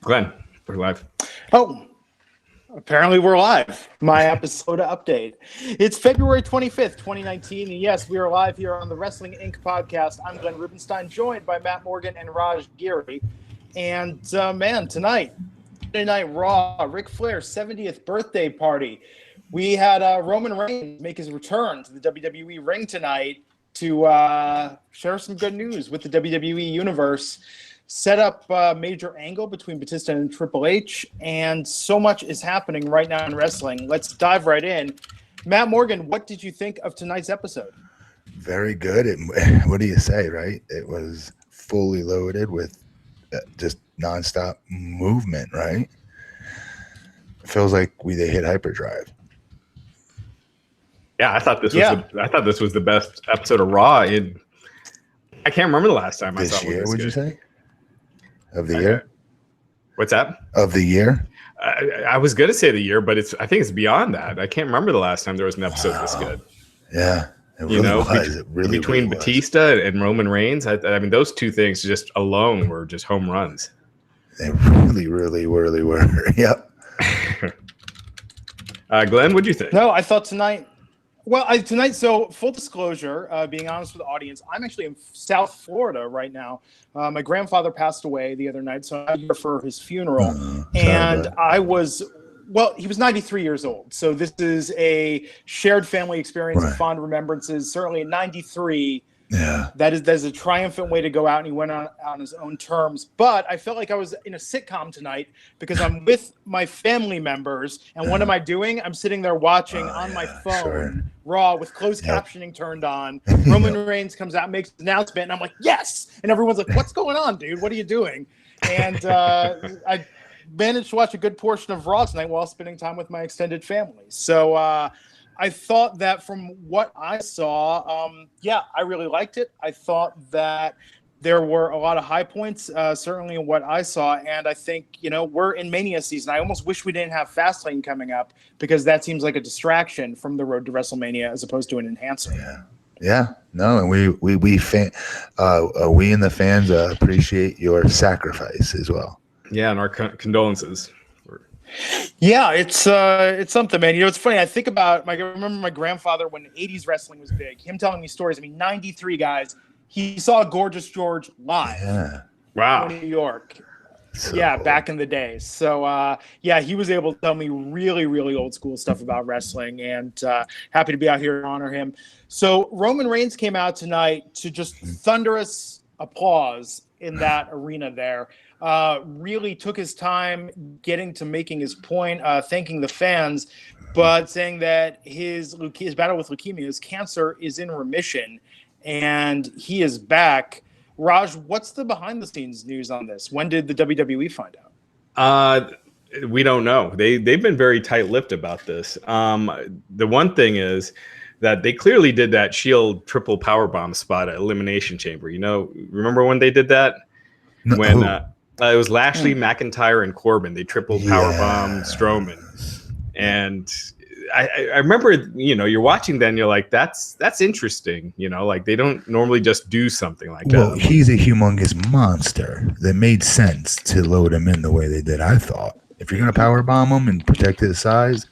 Glenn, we're live. Oh, apparently we're live. My episode update. It's February 25th, 2019. And yes, we are live here on the Wrestling Inc. podcast. I'm Glenn Rubenstein, joined by Matt Morgan and Raj Giri. And man, tonight, Monday Night Raw, Ric Flair's 70th birthday party. We had Roman Reigns make his return to the WWE ring tonight to share some good news with the WWE Universe. Set up a major angle between Batista and Triple H, and so much is happening right now in wrestling. Let's dive right in. Matt Morgan, what did you think of tonight's episode? Very good. What do you say, right? It was fully loaded with just nonstop movement, right? It feels like they hit hyperdrive. Yeah, I thought this was the best episode of Raw in. I can't remember the last time I saw this year. Would you say? Of the year? year? What's that? Of the year? I was going to say the year, but I think it's beyond that. I can't remember the last time there was an episode this good. Yeah, it really was. It really between really Batista and Roman Reigns, I mean, those two things just alone were just home runs. They really were. Yep. Glenn, what'd you think? No, I thought tonight. Well, tonight, so full disclosure, being honest with the audience, I'm actually in South Florida right now. My grandfather passed away the other night, so I'm here for his funeral. And he was 93 years old. So this is a shared family experience of fond remembrances. Certainly at 93, that is a triumphant way to go out, and he went on his own terms. But I felt like I was in a sitcom tonight because I'm with my family members, and what am I doing? I'm sitting there watching on my phone Raw with closed captioning turned on. Roman Reigns comes out, makes an announcement, and I'm like, yes! And everyone's like, what's going on, dude? What are you doing? And I managed to watch a good portion of Raw tonight while spending time with my extended family. So I thought that from what I saw, I really liked it. I thought that there were a lot of high points, certainly in what I saw. And I think, we're in Mania season. I almost wish we didn't have Fastlane coming up because that seems like a distraction from the road to WrestleMania as opposed to an enhancer. Yeah. No, and we and the fans appreciate your sacrifice as well. Yeah, and our condolences. Yeah, it's something, man. It's funny. I think about I remember my grandfather when 80s wrestling was big. Him telling me stories. I mean, 93 guys. He saw Gorgeous George live. Yeah. Wow. In New York. So back in the day. So he was able to tell me really, really old school stuff about wrestling, and happy to be out here to honor him. So Roman Reigns came out tonight to just thunderous applause in that arena there. Really took his time getting to making his point, thanking the fans, but saying that his battle with leukemia, his cancer, is in remission, and he is back. Raj, what's the behind-the-scenes news on this? When did the WWE find out? We don't know. They've been very tight-lipped about this. The one thing is that they clearly did that Shield triple powerbomb spot at Elimination Chamber. Remember when they did that? No. When it was Lashley, McIntyre, and Corbin. They triple powerbombed Strowman. And I remember, you're watching then, you're like, that's interesting. Like they don't normally just do something like that. Well, he's a humongous monster. That made sense to load him in the way they did, I thought. If you're going to powerbomb him and protect his size,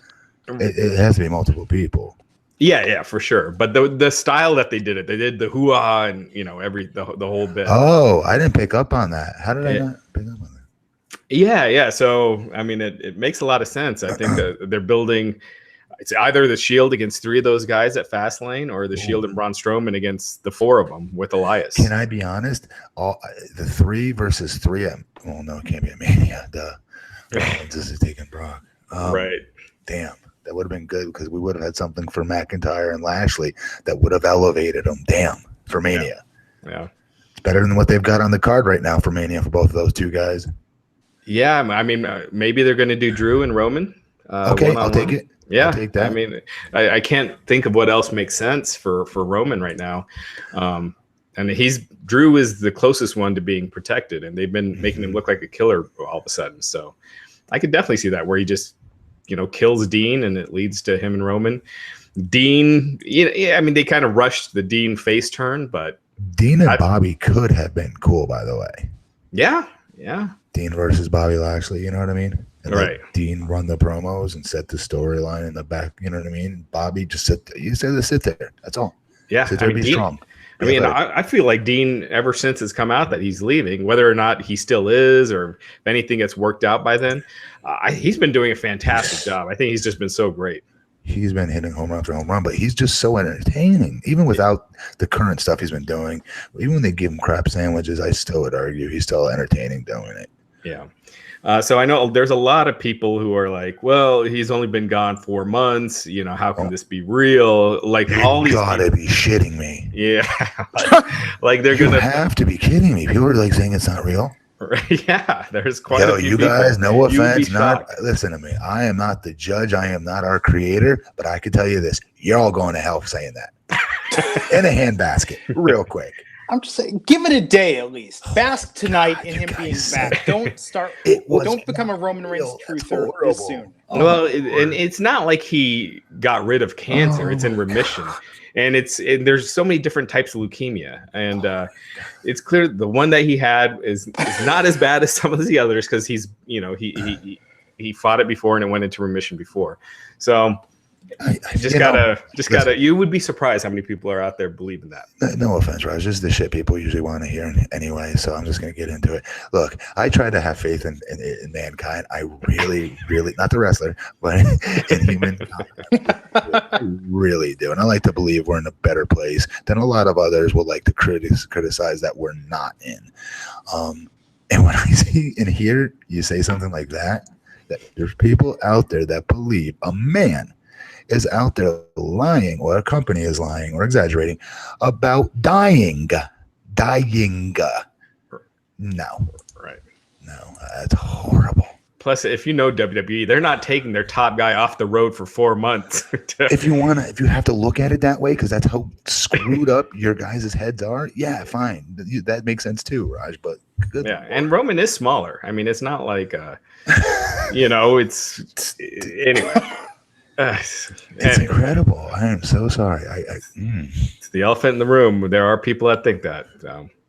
it has to be multiple people. Yeah, for sure. But the style that they did the hoo-ha and the whole bit. Oh, I didn't pick up on that. How did I not pick up on that? Yeah. So I mean, it makes a lot of sense. I think that they're building. It's either the Shield against three of those guys at Fastlane, or the Shield and Braun Strowman against the four of them with Elias. Can I be honest? The 3 versus 3. Well, no, it can't be a Mania. This is taking Brock. Right. Damn. That would have been good because we would have had something for McIntyre and Lashley that would have elevated them. Damn, for Mania. Yeah. It's better than what they've got on the card right now for Mania for both of those two guys. Yeah, I mean, maybe they're going to do Drew and Roman. Okay, I'll take it. Yeah, I'll take that. I mean, I can't think of what else makes sense for Roman right now. And Drew is the closest one to being protected, and they've been making him look like a killer all of a sudden. So I could definitely see that where he just, kills Dean and it leads to him and Roman. Dean, I mean, they kind of rushed the Dean face turn, but Dean and Bobby could have been cool, by the way. Yeah. Dean versus Bobby Lashley. You know what I mean? And Right. let Dean run the promos and set the storyline in the back. You know what I mean? Bobby just sit there. You said to sit there. That's all. Yeah. Sit there, be Dean, strong. I mean, I feel like Dean, ever since it's come out that he's leaving, whether or not he still is, or if anything gets worked out by then, he's been doing a fantastic job. I think he's just been so great. He's been hitting home run after home run, but he's just so entertaining. Even without the current stuff he's been doing, even when they give him crap sandwiches, I still would argue he's still entertaining doing it. Yeah. So I know there's a lot of people who are like, well, he's only been gone 4 months. You know, how can this be real? Like all these gotta be shitting me. Yeah. Like they're You gonna have to be kidding me. People are like saying it's not real. Yeah, there's quite a few you guys, people. no You'd be offense. shocked. Listen to me. I am not the judge. I am not our creator, but I can tell you this. You're all going to hell for saying that. In a handbasket, real quick. I'm just saying, give it a day at least. Bask tonight in him being back. Don't start. Don't become a Roman Reigns truther this soon. Well, and it's not like he got rid of cancer; it's in remission, and there's so many different types of leukemia, and it's clear the one that he had is not as bad as some of the others because he's he fought it before and it went into remission before. So you would be surprised how many people are out there believing that. No offense, Raj. This is the shit people usually want to hear anyway, so I'm just going to get into it. Look, I try to have faith in mankind. I really, really, not the wrestler, but in humankind. I really do. And I like to believe we're in a better place than a lot of others will like to criticize that we're not in. And when I see and hear you say something like that there's people out there that believe a man is out there lying, or a company is lying or exaggerating about dying. No. Right. No, that's horrible. Plus, if you know WWE, they're not taking their top guy off the road for 4 months. If you have to look at it that way, because that's how screwed up your guys' heads are, yeah, fine. That makes sense too, Raj. But good. Yeah, and Roman is smaller. I mean, it's not like, it's anyway. It's incredible. I am so sorry. It's the elephant in the room. There are people that think that.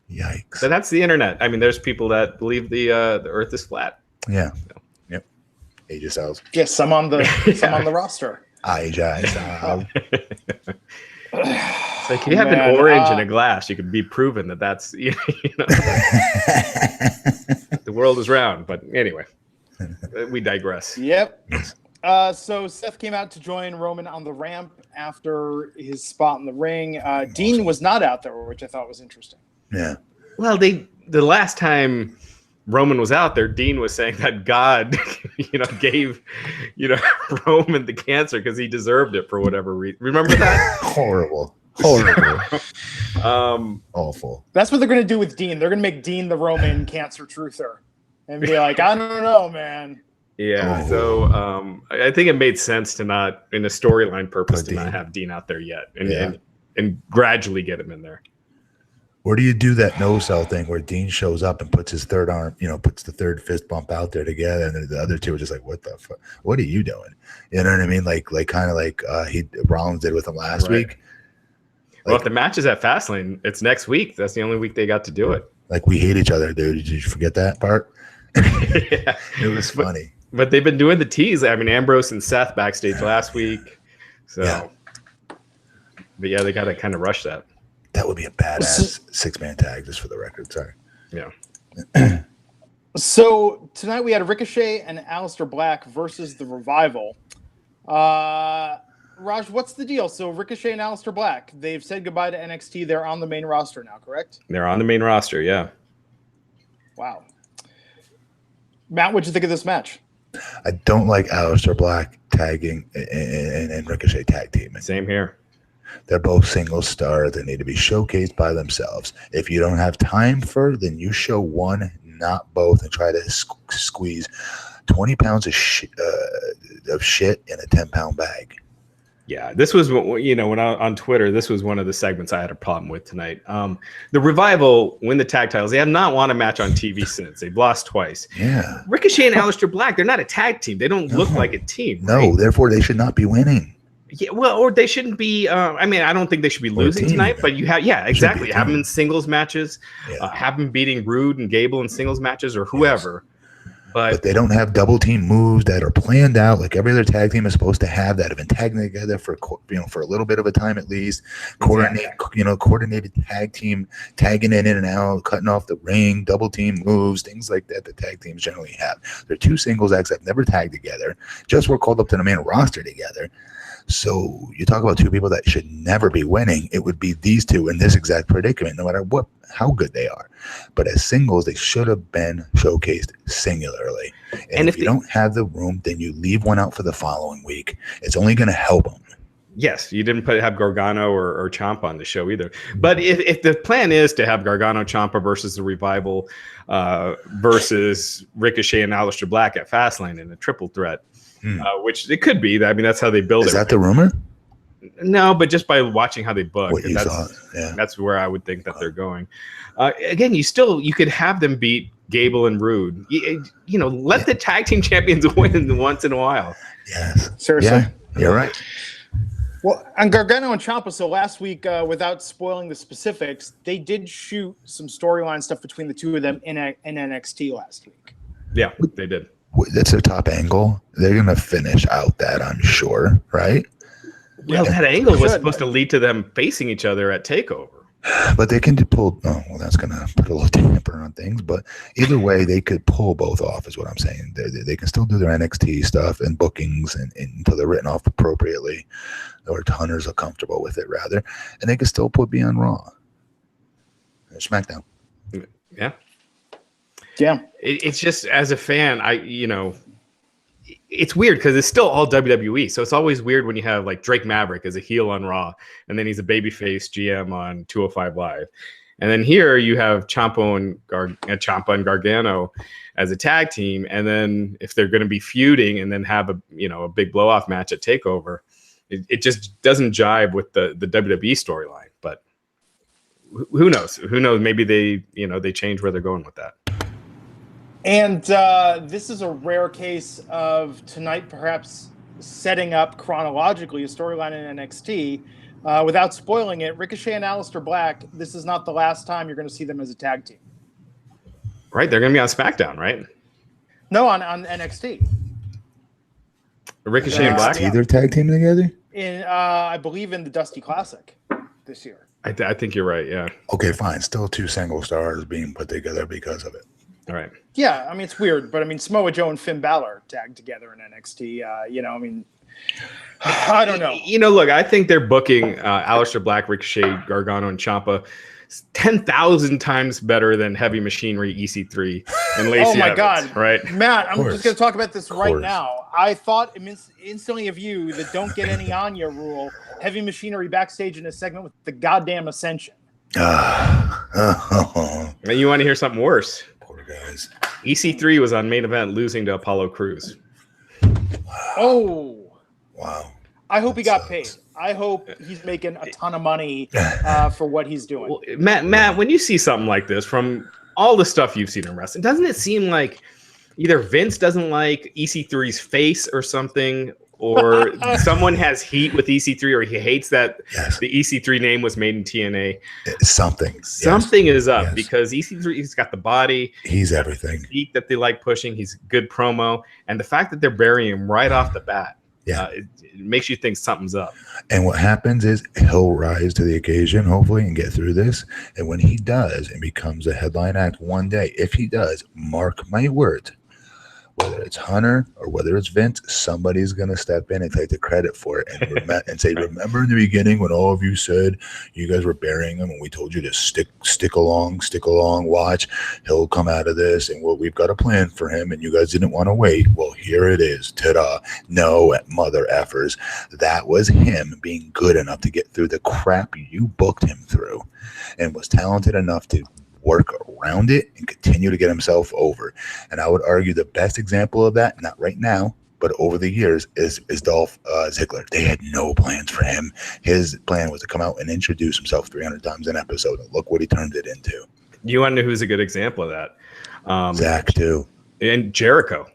Yikes. So that's the internet. I mean, there's people that believe the Earth is flat. Yeah. Yep. AJ Styles. Yes, some on the roster. AJ Styles. It's like you have an orange in a glass. You can be proven that's the world is round. But anyway, we digress. Yep. So Seth came out to join Roman on the ramp after his spot in the ring. Dean was not out there, which I thought was interesting. Yeah. Well, the last time Roman was out there, Dean was saying that God, gave, Roman the cancer because he deserved it for whatever reason. Remember that? Horrible. Awful. That's what they're going to do with Dean. They're going to make Dean the Roman cancer truther and be like, I don't know, man. Yeah, so I think it made sense to not, in a storyline purpose, to not have Dean out there yet, and gradually get him in there. Or do you do that no-sell thing where Dean shows up and puts his third arm, puts the third fist bump out there together, and the other two are just like, "What the fuck? What are you doing?" You know what I mean? Like kind of like Rollins did with him last week. Well, if the match is at Fastlane, it's next week. That's the only week they got to do it. Like, we hate each other, dude. Did you forget that part? Yeah, it was funny. But they've been doing the tease. I mean, Ambrose and Seth backstage last week. So, But yeah, they got to kind of rush that. That would be a badass 6-man tag, just for the record. Sorry. Yeah. So tonight we had Ricochet and Alistair Black versus the Revival. Raj, what's the deal? So Ricochet and Alistair Black, they've said goodbye to NXT. They're on the main roster now, correct? They're on the main roster, yeah. Wow. Matt, what'd you think of this match? I don't like Alistair Black tagging and Ricochet tag teaming. Same here. They're both single star. They need to be showcased by themselves. If you don't have time for it, then you show one, not both, and try to squeeze 20 pounds of shit in a 10-pound bag. Yeah, this was, when on Twitter, this was one of the segments I had a problem with tonight. The Revival win the tag titles. They have not won a match on TV since. They've lost twice. Yeah. Ricochet and Alistair Black, they're not a tag team. They don't look like a team. No, right? Therefore they should not be winning. Yeah, well, or they shouldn't be. I don't think they should be losing tonight. But you have, exactly. Have them in singles matches. Have them beating Rude and Gable in singles matches, or whoever. But they don't have double team moves that are planned out like every other tag team is supposed to have, that have been tagging together for for a little bit of a time at least. Coordinated tag team, tagging in and out, cutting off the ring, double team moves, things like that. The tag teams generally have. They're two singles acts that never tagged together, just were called up to the main roster together. So you talk about two people that should never be winning. It would be these two in this exact predicament, no matter how good they are. But as singles, they should have been showcased singularly. And if you don't have the room, then you leave one out for the following week. It's only going to help them. Yes, you didn't have Gargano or Ciampa on the show either. But if the plan is to have Gargano, Ciampa versus the Revival versus Ricochet and Alistair Black at Fastlane in a triple threat, which it could be. I mean, that's how they build it. Is that the rumor? No, but just by watching how they book, that's that's where I would think that they're going. Again, you could have them beat Gable and Rude. Let the tag team champions win once in a while. Yes, seriously. Yeah, you're right. Well, on Gargano and Ciampa, so last week, without spoiling the specifics, they did shoot some storyline stuff between the two of them in NXT last week. Yeah, they did. That's their top angle. They're going to finish out that, I'm sure, right? Well, that angle was supposed to lead to them facing each other at TakeOver. But they can pull. Oh, well, that's going to put a little damper on things. But either way, they could pull both off, is what I'm saying. They can still do their NXT stuff and bookings until they're written off appropriately, or hunters are comfortable with it, rather. And they can still be on Raw or SmackDown. Yeah. Yeah. It's just, as a fan, it's weird because it's still all WWE. So it's always weird when you have like Drake Maverick as a heel on Raw, and then he's a babyface GM on 205 Live. And then here you have Ciampa and Gargano as a tag team. And then if they're going to be feuding and then have a big blow off match at TakeOver, it just doesn't jive with the WWE storyline. But who knows? Who knows? Maybe they change where they're going with that. And this is a rare case of tonight perhaps setting up chronologically a storyline in NXT. Without spoiling it, Ricochet and Alistair Black, this is not the last time you're going to see them as a tag team. Right, they're going to be on SmackDown, right? No, on NXT. Ricochet and Black? They're tag teaming together? I believe in the Dusty Classic this year. I think you're right, yeah. Okay, fine. Still two single stars being put together because of it. All right. Yeah, I mean, it's weird, but I mean, Samoa Joe and Finn Balor tagged together in NXT. I don't know. Look, I think they're booking Alistair Black, Ricochet, Gargano, and Ciampa 10,000 times better than Heavy Machinery, EC3, and Lacey Evans. Oh my God, right? Matt, I'm just going to talk about this right now. I thought instantly of you, the don't get any Anya rule. Heavy Machinery backstage in a segment with the goddamn Ascension. And you want to hear something worse? Poor guys. EC3 was on main event losing to Apollo Crews. Oh. Wow. I hope he got paid. I hope he's making a ton of money for what he's doing. Well, Matt, when you see something like this from all the stuff you've seen in wrestling, doesn't it seem like either Vince doesn't like EC3's face or something, or someone has heat with EC3, or he hates that the EC3 name was made in TNA? Something is up because EC3's got the body. He's everything. Heat that they like pushing. He's good promo. And the fact that they're burying him right off the bat. It makes you think something's up. And what happens is he'll rise to the occasion, hopefully, and get through this. And when he does and becomes a headline act one day, if he does, mark my words, whether it's Hunter or whether it's Vince, somebody's going to step in and take the credit for it and say, remember in the beginning when all of you said you guys were burying him and we told you to stick along, watch, he'll come out of this and we've got a plan for him and you guys didn't want to wait. Well, here it is. Ta-da. No, mother effers. That was him being good enough to get through the crap you booked him through and was talented enough to work around it and continue to get himself over. And I would argue the best example of that, not right now, but over the years, is Dolph Ziggler. They had no plans for him. His plan was to come out and introduce himself 300 times an episode. And look what he turned it into. You want to know who's a good example of that? Zach, too. And Jericho.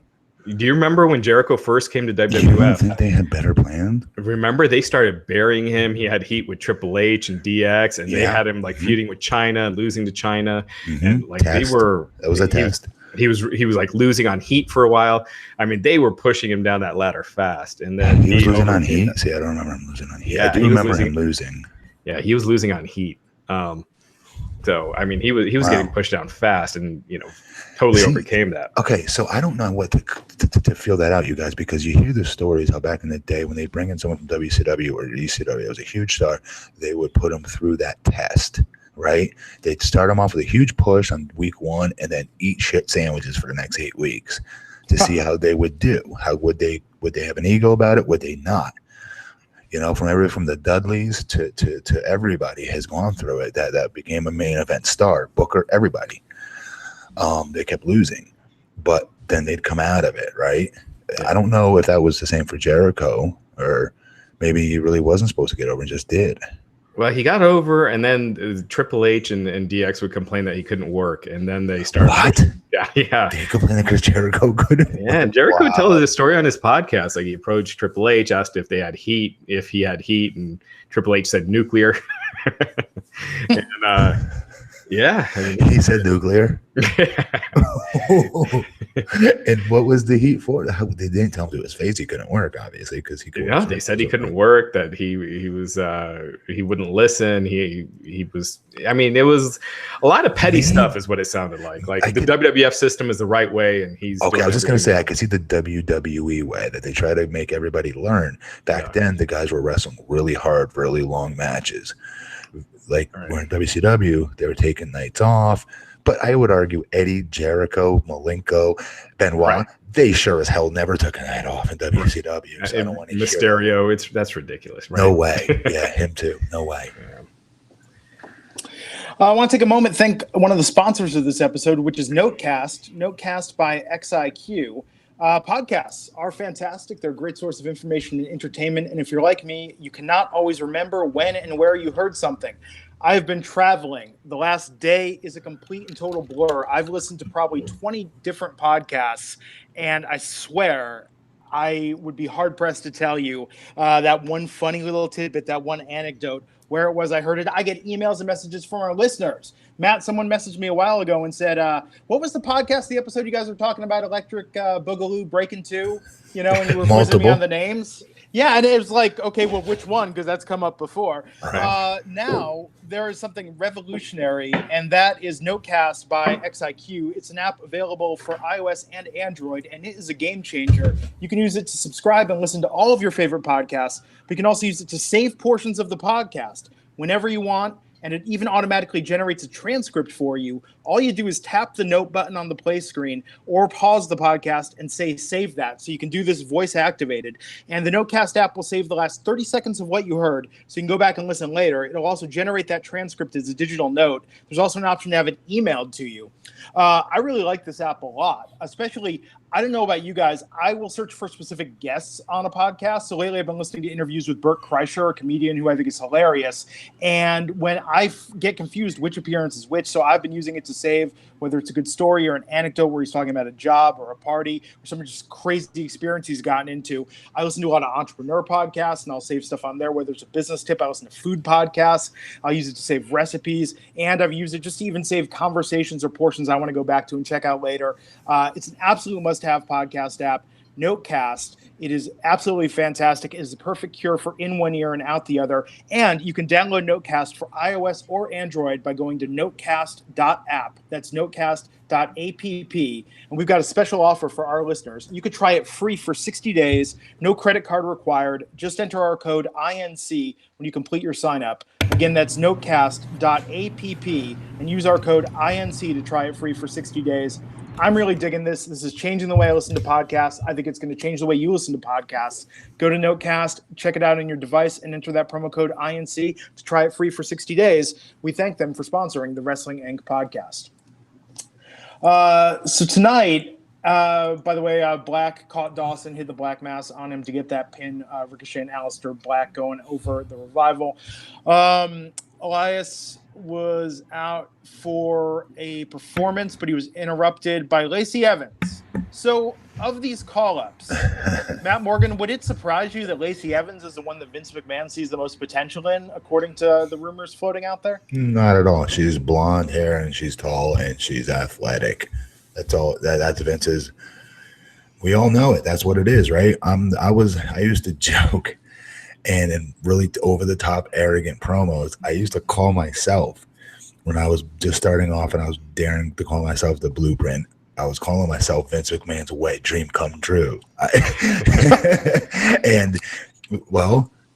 Do you remember when Jericho first came to WWF? You don't think they had better plans? Remember, they started burying him. He had heat with Triple H and DX, and they had him like feuding with China and losing to China. And like That was a test. He was like losing on heat for a while. I mean, they were pushing him down that ladder fast, and then he was losing on heat. See, I don't remember him losing on heat. Yeah, I do remember him losing. Yeah, he was losing on heat. So I mean, he was getting pushed down fast, and totally overcame that. Okay, so I don't know what to feel that out, you guys, because you hear the stories how back in the day when they bring in someone from WCW or ECW, it was a huge star, they would put them through that test. Right, they'd start them off with a huge push on week 1, and then eat shit sandwiches for the next 8 weeks to see how they would do. How would they have an ego about it? Would they not? From the Dudleys to everybody has gone through it. That became a main event star, Booker, everybody. They kept losing, but then they'd come out of it. Right. I don't know if that was the same for Jericho, or maybe he really wasn't supposed to get over and just did. Well, he got over, and then Triple H and DX would complain that he couldn't work, and then they started. What? Yeah. They complained that Chris Jericho couldn't. Yeah, Jericho would tell the story on his podcast. Like, he approached Triple H, asked if he had heat, and Triple H said nuclear. And yeah, I mean, he said nuclear. And what was the heat for? They didn't tell him to his face he couldn't work, obviously, because he couldn't. Yeah, they said he couldn't work. That he was he wouldn't listen. He was. I mean, it was a lot of petty stuff, is what it sounded like. Like the WWF system is the right way, and he's okay. I was just gonna say I could see the WWE way that they try to make everybody learn. Back then, the guys were wrestling really hard, really long matches. Like we're in WCW, they were taking nights off. But I would argue Eddie, Jericho, Malenko, Benoit, they sure as hell never took a night off in WCW. So I don't want to Mysterio, that's ridiculous. Right? No way. Yeah, him too. No way. I want to take a moment to thank one of the sponsors of this episode, which is Notecast. Notecast by XIQ. Podcasts are fantastic. They're a great source of information and entertainment. And if you're like me, you cannot always remember when and where you heard something. I have been traveling. The last day is a complete and total blur. I've listened to probably 20 different podcasts, and I swear I would be hard-pressed to tell you that one funny little tidbit, that one anecdote, where it was I heard it. I get emails and messages from our listeners. Matt, someone messaged me a while ago and said, what was the podcast, the episode you guys were talking about, Electric Boogaloo Breaking 2? And you were quizzing me on the names? Yeah, and it was like, okay, well, which one? Because that's come up before. Now, there is something revolutionary, and that is Notecast by XIQ. It's an app available for iOS and Android, and it is a game changer. You can use it to subscribe and listen to all of your favorite podcasts, but you can also use it to save portions of the podcast whenever you want. And it even automatically generates a transcript for you. All you do is tap the note button on the play screen or pause the podcast and say save that. So you can do this voice activated. And the Notecast app will save the last 30 seconds of what you heard, so you can go back and listen later. It'll also generate that transcript as a digital note. There's also an option to have it emailed to you. I really like this app a lot, especially, I don't know about you guys, I will search for specific guests on a podcast. So lately I've been listening to interviews with Bert Kreischer, a comedian who I think is hilarious. And when I get confused which appearance is which, so I've been using it to save whether it's a good story or an anecdote where he's talking about a job or a party or some just crazy experience he's gotten into. I listen to a lot of entrepreneur podcasts, and I'll save stuff on there, whether it's a business tip. I listen to food podcasts. I'll use it to save recipes, and I've used it just to even save conversations or portions I want to go back to and check out later. It's an absolute must-have podcast app. Notecast. It is absolutely fantastic. It is the perfect cure for in one ear and out the other. And you can download Notecast for iOS or Android by going to notecast.app. That's notecast.app. And we've got a special offer for our listeners. You could try it free for 60 days, no credit card required. Just enter our code INC when you complete your sign up. Again, that's notecast.app, and use our code INC to try it free for 60 days. I'm really digging this. This is changing the way I listen to podcasts. I think it's going to change the way you listen to podcasts. Go to Notecast, check it out on your device, and enter that promo code INC to try it free for 60 days. We thank them for sponsoring the Wrestling Inc. podcast. So tonight, by the way, Black caught Dawson, hit the Black Mass on him to get that pin. Ricochet and Alistair Black going over the Revival. Elias was out for a performance, but he was interrupted by Lacey Evans. So, of these call-ups, Matt Morgan, would it surprise you that Lacey Evans is the one that Vince McMahon sees the most potential in, according to the rumors floating out there? Not at all. She's blonde hair, and she's tall, and she's athletic. That's all. That's Vince's. We all know it. That's what it is, right? I used to joke, and in really over the top, arrogant promos, I used to call myself when I was just starting off, and I was daring to call myself the Blueprint. I was calling myself Vince McMahon's wet dream come true.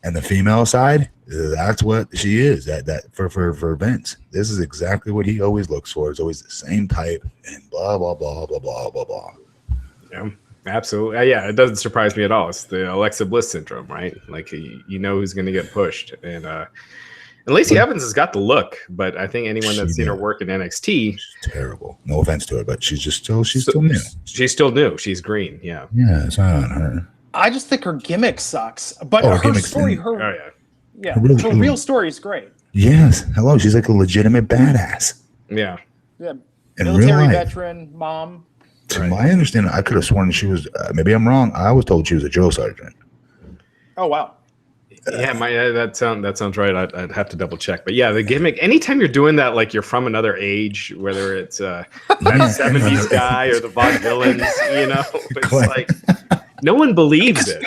And the female side, that's what she is. That for Vince, this is exactly what he always looks for. It's always the same type, and blah blah blah blah blah blah blah. Yeah, absolutely. Yeah, it doesn't surprise me at all. It's the Alexa Bliss syndrome, right? Like you know who's going to get pushed, and Lacey Evans has got the look, but I think anyone that's seen her work in NXT, she's terrible. No offense to her, but she's still new. She's still new. She's green. Yeah. Yeah, it's not on her. I just think her gimmick sucks. But her story, her real story is great. Yes. Hello. She's like a legitimate badass. Yeah. Yeah. In military veteran, mom. To my understanding, I could have sworn she was. Maybe I'm wrong. I was told she was a drill sergeant. Oh wow. Yeah, that sounds right. I'd have to double check, but yeah, the gimmick. Anytime you're doing that, like you're from another age, whether it's that '70s guy or the vaudevillains, it's like no one believes it.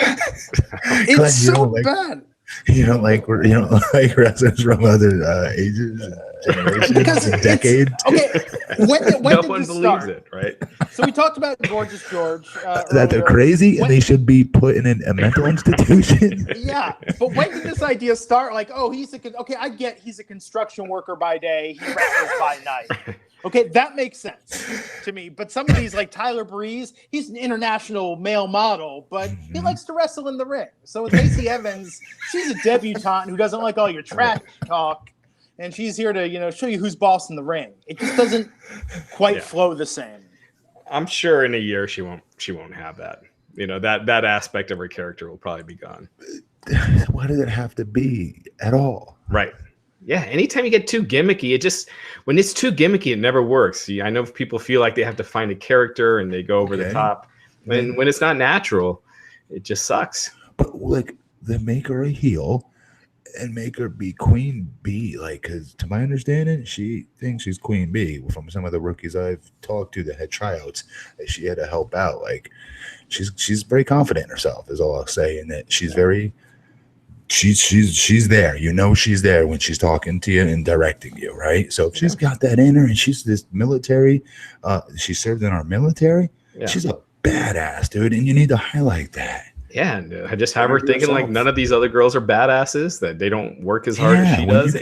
It's so bad. You don't like wrestlers from other ages, generations, decades. Okay, when no did one this believes start? it, right? So we talked about Gorgeous George. That they're crazy and they should be put in a mental institution. Yeah, but when did this idea start? Like, oh, I get he's a construction worker by day, he wrestles by night. Okay, that makes sense to me. But some of these, like Tyler Breeze, he's an international male model, but he likes to wrestle in the ring. So with Lacey Evans, she's a debutante who doesn't like all your trash talk, and she's here to show you who's boss in the ring. It just doesn't quite flow the same. I'm sure in a year she won't have that. That aspect of her character will probably be gone. Why does it have to be at all? Right. Yeah, anytime you get too gimmicky, when it's too gimmicky, it never works. I know people feel like they have to find a character and they go over the top. When it's not natural, it just sucks. But like, they make her a heel and make her be Queen Bee. Like, because to my understanding, she thinks she's Queen Bee. From some of the rookies I've talked to that had tryouts, that she had to help out. Like, she's very confident in herself, is all I'll say, and that she's very. She's there. She's there when she's talking to you and directing you, right? So if she's got that in her and she's this military, she served in our military, she's a badass, dude, and you need to highlight that. Yeah, and I just have her thinking like none of these other girls are badasses, that they don't work as hard as she does.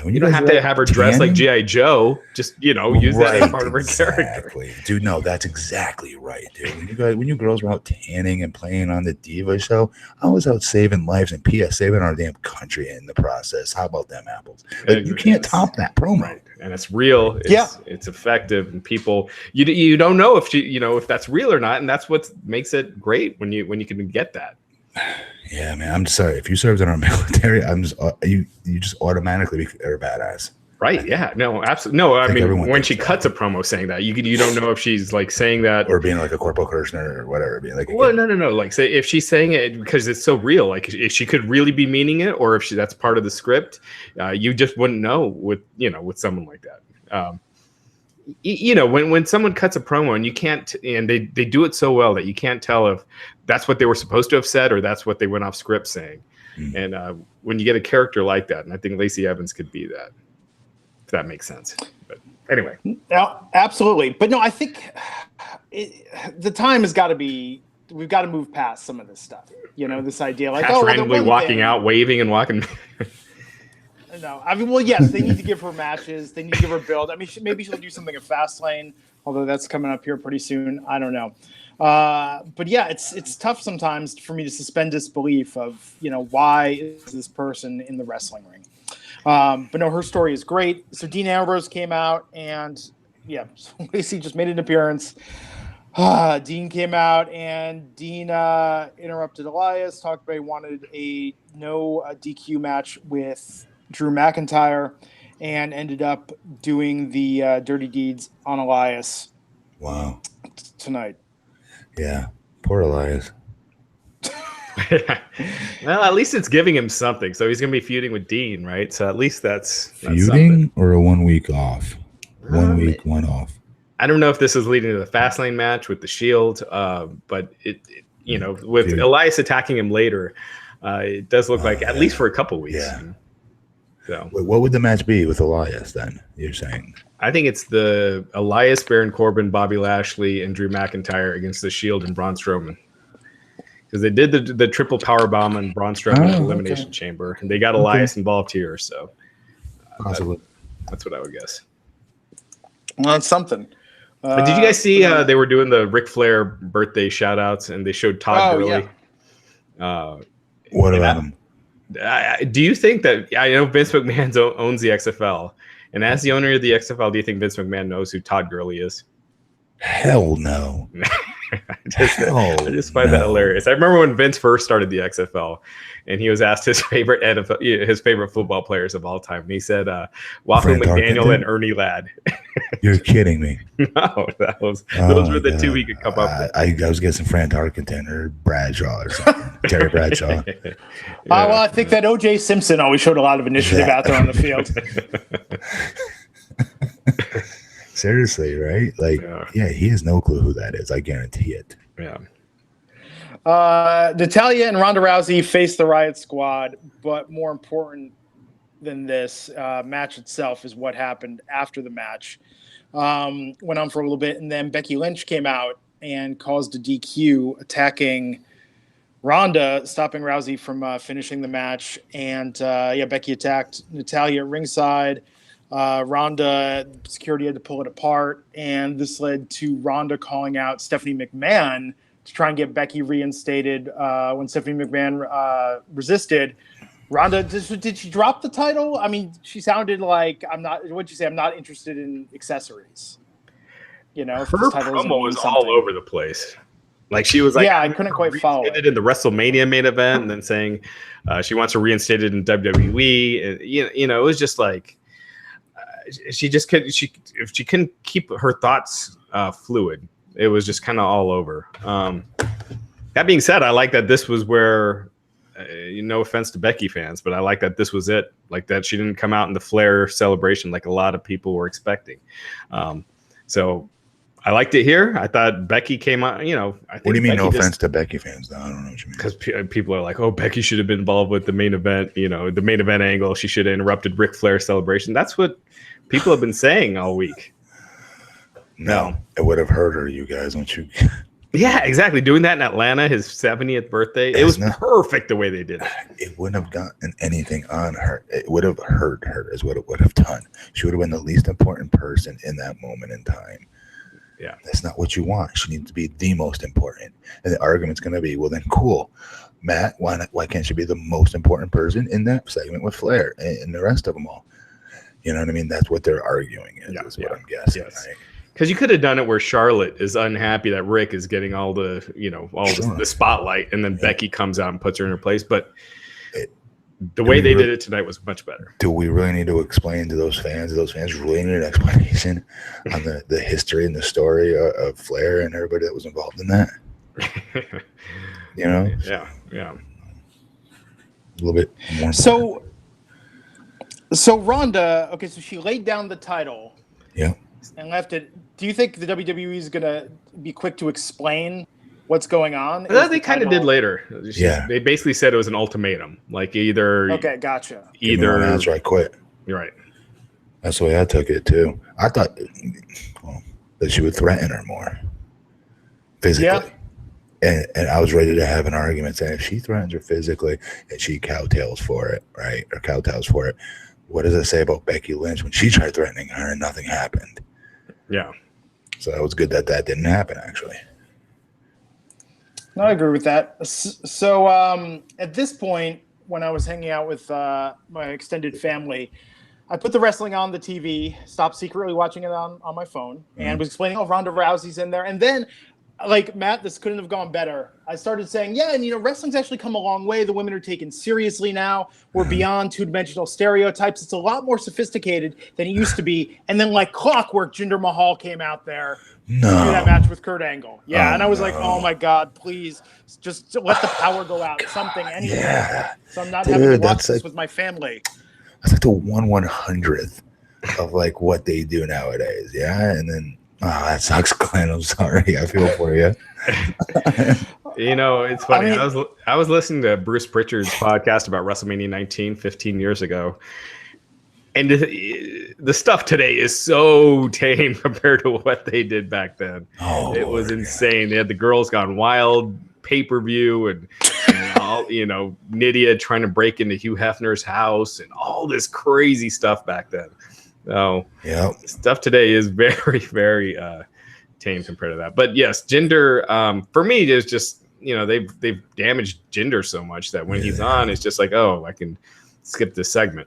When you don't have to have her dress like G.I. Joe. Just use that as part of her character. Dude, no, that's exactly right, dude. When you girls were out tanning and playing on the Diva show, I was out saving lives and P.S. saving our damn country in the process. How about them apples? Like, you can't top that promo. Right. And it's real. It's effective, and people you don't know if if that's real or not, and that's what makes it great when you can get that. Yeah, man. I'm sorry if you served in our military. You just automatically are a badass. Right? Yeah. No. Absolutely. No. I mean, when she cuts a promo saying that, you don't know if she's like saying that or being like a Corporal Kirshner or whatever. Being like, no. Like, say if she's saying it because it's so real, like if she could really be meaning it, or if that's part of the script, you just wouldn't know with someone like that. When someone cuts a promo and you can't, and they do it so well that you can't tell if that's what they were supposed to have said or that's what they went off script saying. And when you get a character like that, and I think Lacey Evans could be that. If that makes sense. But anyway. Yeah, absolutely. But no, I think the time has got to be, we've got to move past some of this stuff. This idea like, randomly walking out, waving and walking. No, I mean, well, yes, they need to give her matches. They need to give her build. I mean, maybe she'll do something in Fastlane, although that's coming up here pretty soon. I don't know. But yeah, it's tough sometimes for me to suspend disbelief of, why is this person in the wrestling ring? But no, her story is great. So Dean Ambrose came out, and so Lacey just made an appearance. Dean came out, and Dean interrupted Elias, talked about he wanted a no DQ match with Drew McIntyre, and ended up doing the dirty deeds on Elias. Wow. Tonight. Yeah, poor Elias. Well, at least it's giving him something. So he's going to be feuding with Dean, right? So at least that's feuding or a 1 week off. 1 week, one off. I don't know if this is leading to the Fastlane match with the Shield, but with Elias attacking him later, it does look like at least for a couple weeks. Yeah. So what would the match be with Elias then? You're saying? I think it's the Elias, Baron Corbin, Bobby Lashley, and Drew McIntyre against the Shield and Braun Strowman. Because they did the triple power bomb on Braun Strowman in the Elimination Chamber, and they got Elias involved here. So Possibly. That's what I would guess. Well, that's something. Did you guys see they were doing the Ric Flair birthday shout outs and they showed Todd Gurley? Yeah. What about him? Do you think that I know Vince McMahon owns the XFL, and as the owner of the XFL, do you think Vince McMahon knows who Todd Gurley is? Hell no. I just find that hilarious. I remember when Vince first started the XFL, and he was asked his favorite football players of all time. And he said, Waffle McDaniel and Ernie Ladd. You're kidding me. No, those were the two he could come up with. I was guessing Fran Tarkenton or Bradshaw or something. Terry Bradshaw. Well, I think that O.J. Simpson always showed a lot of initiative out there on the field. Seriously, right? Like, yeah, he has no clue who that is. I guarantee it. Yeah. Natalya and Ronda Rousey face the Riot Squad, but more important than this match itself is what happened after the match. Went on for a little bit, and then Becky Lynch came out and caused a DQ, attacking Ronda, stopping Rousey from finishing the match. And Becky attacked Natalya at ringside. Ronda, security had to pull it apart, and this led to Ronda calling out Stephanie McMahon to try and get Becky reinstated. When Stephanie McMahon resisted, Ronda, did she drop the title? I mean, she sounded like, what'd you say? I'm not interested in accessories. You know, her promo was all over the place. Like, she was like, I couldn't quite follow it. In the WrestleMania main event, and then saying she wants to reinstate it in WWE. And, it was just like, she couldn't keep her thoughts fluid. It was just kind of all over. That being said, I like that this was where, no offense to Becky fans, but I like that this was it. Like that she didn't come out in the Flair celebration like a lot of people were expecting. So I liked it here. I thought Becky came out, I think what do you mean, Becky no offense to Becky fans? Though? I don't know what you mean. Because people are like, oh, Becky should have been involved with the main event, the main event angle. She should have interrupted Ric Flair's celebration. That's what people have been saying all week. No, it would have hurt her, you guys, don't you? Yeah, exactly. Doing that in Atlanta, his 70th birthday, it was perfect the way they did it. It wouldn't have gotten anything on her. It would have hurt her is what it would have done. She would have been the least important person in that moment in time. Yeah. That's not what you want. She needs to be the most important. And the argument's going to be, well, then cool. Matt, why can't she be the most important person in that segment with Flair and the rest of them all? You know what I mean? That's what they're arguing is what I'm guessing. Yes. Right? Because you could have done it where Charlotte is unhappy that Rick is getting all the, the spotlight, and then Becky comes out and puts her in her place. But the way they did it tonight was much better. Do we really need to explain to those fans? Do those fans really need an explanation on the history and the story of Flair and everybody that was involved in that? Yeah. A little bit more. So Ronda, okay, so she laid down the title. Yeah. And left it. Do you think the WWE is going to be quick to explain what's going on? They kind of did later. They basically said it was an ultimatum. Like either. Okay, gotcha. Either answer, I quit. You're right. That's the way I took it too. I thought that she would threaten her more physically. Yeah. And I was ready to have an argument saying if she threatens her physically and she kowtows for it, right? Or kowtows for it, what does it say about Becky Lynch when she tried threatening her and nothing happened? Yeah. So it was good that didn't happen, actually. No, I agree with that. So at this point, when I was hanging out with my extended family, I put the wrestling on the TV, stopped secretly watching it on my phone, and was explaining, Ronda Rousey's in there. And then, like, Matt, this couldn't have gone better. I started saying, wrestling's actually come a long way. The women are taken seriously now. We're beyond two-dimensional stereotypes. It's a lot more sophisticated than it used to be. And then, like clockwork, Jinder Mahal came out there to do that match with Kurt Angle. Yeah, and I was like, oh, my God, please, just let the power go out. Something, anything. Yeah. So I'm not having to watch this with my family. That's like the 1/100th of, like, what they do nowadays, yeah? And then Oh, that sucks, Glenn. I'm sorry. I feel for you. You know, it's funny. I mean- I was listening to Bruce Prichard's podcast about WrestleMania 19 15 years ago. And the stuff today is so tame compared to what they did back then. Oh, it was insane. They had the Girls Gone Wild pay-per-view and all, you know, Nydia trying to break into Hugh Hefner's house and all this crazy stuff back then. So stuff today is very, very tame compared to that. But yes, Jinder, for me, is just, you know, they've damaged Jinder so much that when he's on, it's just like, oh, I can skip this segment.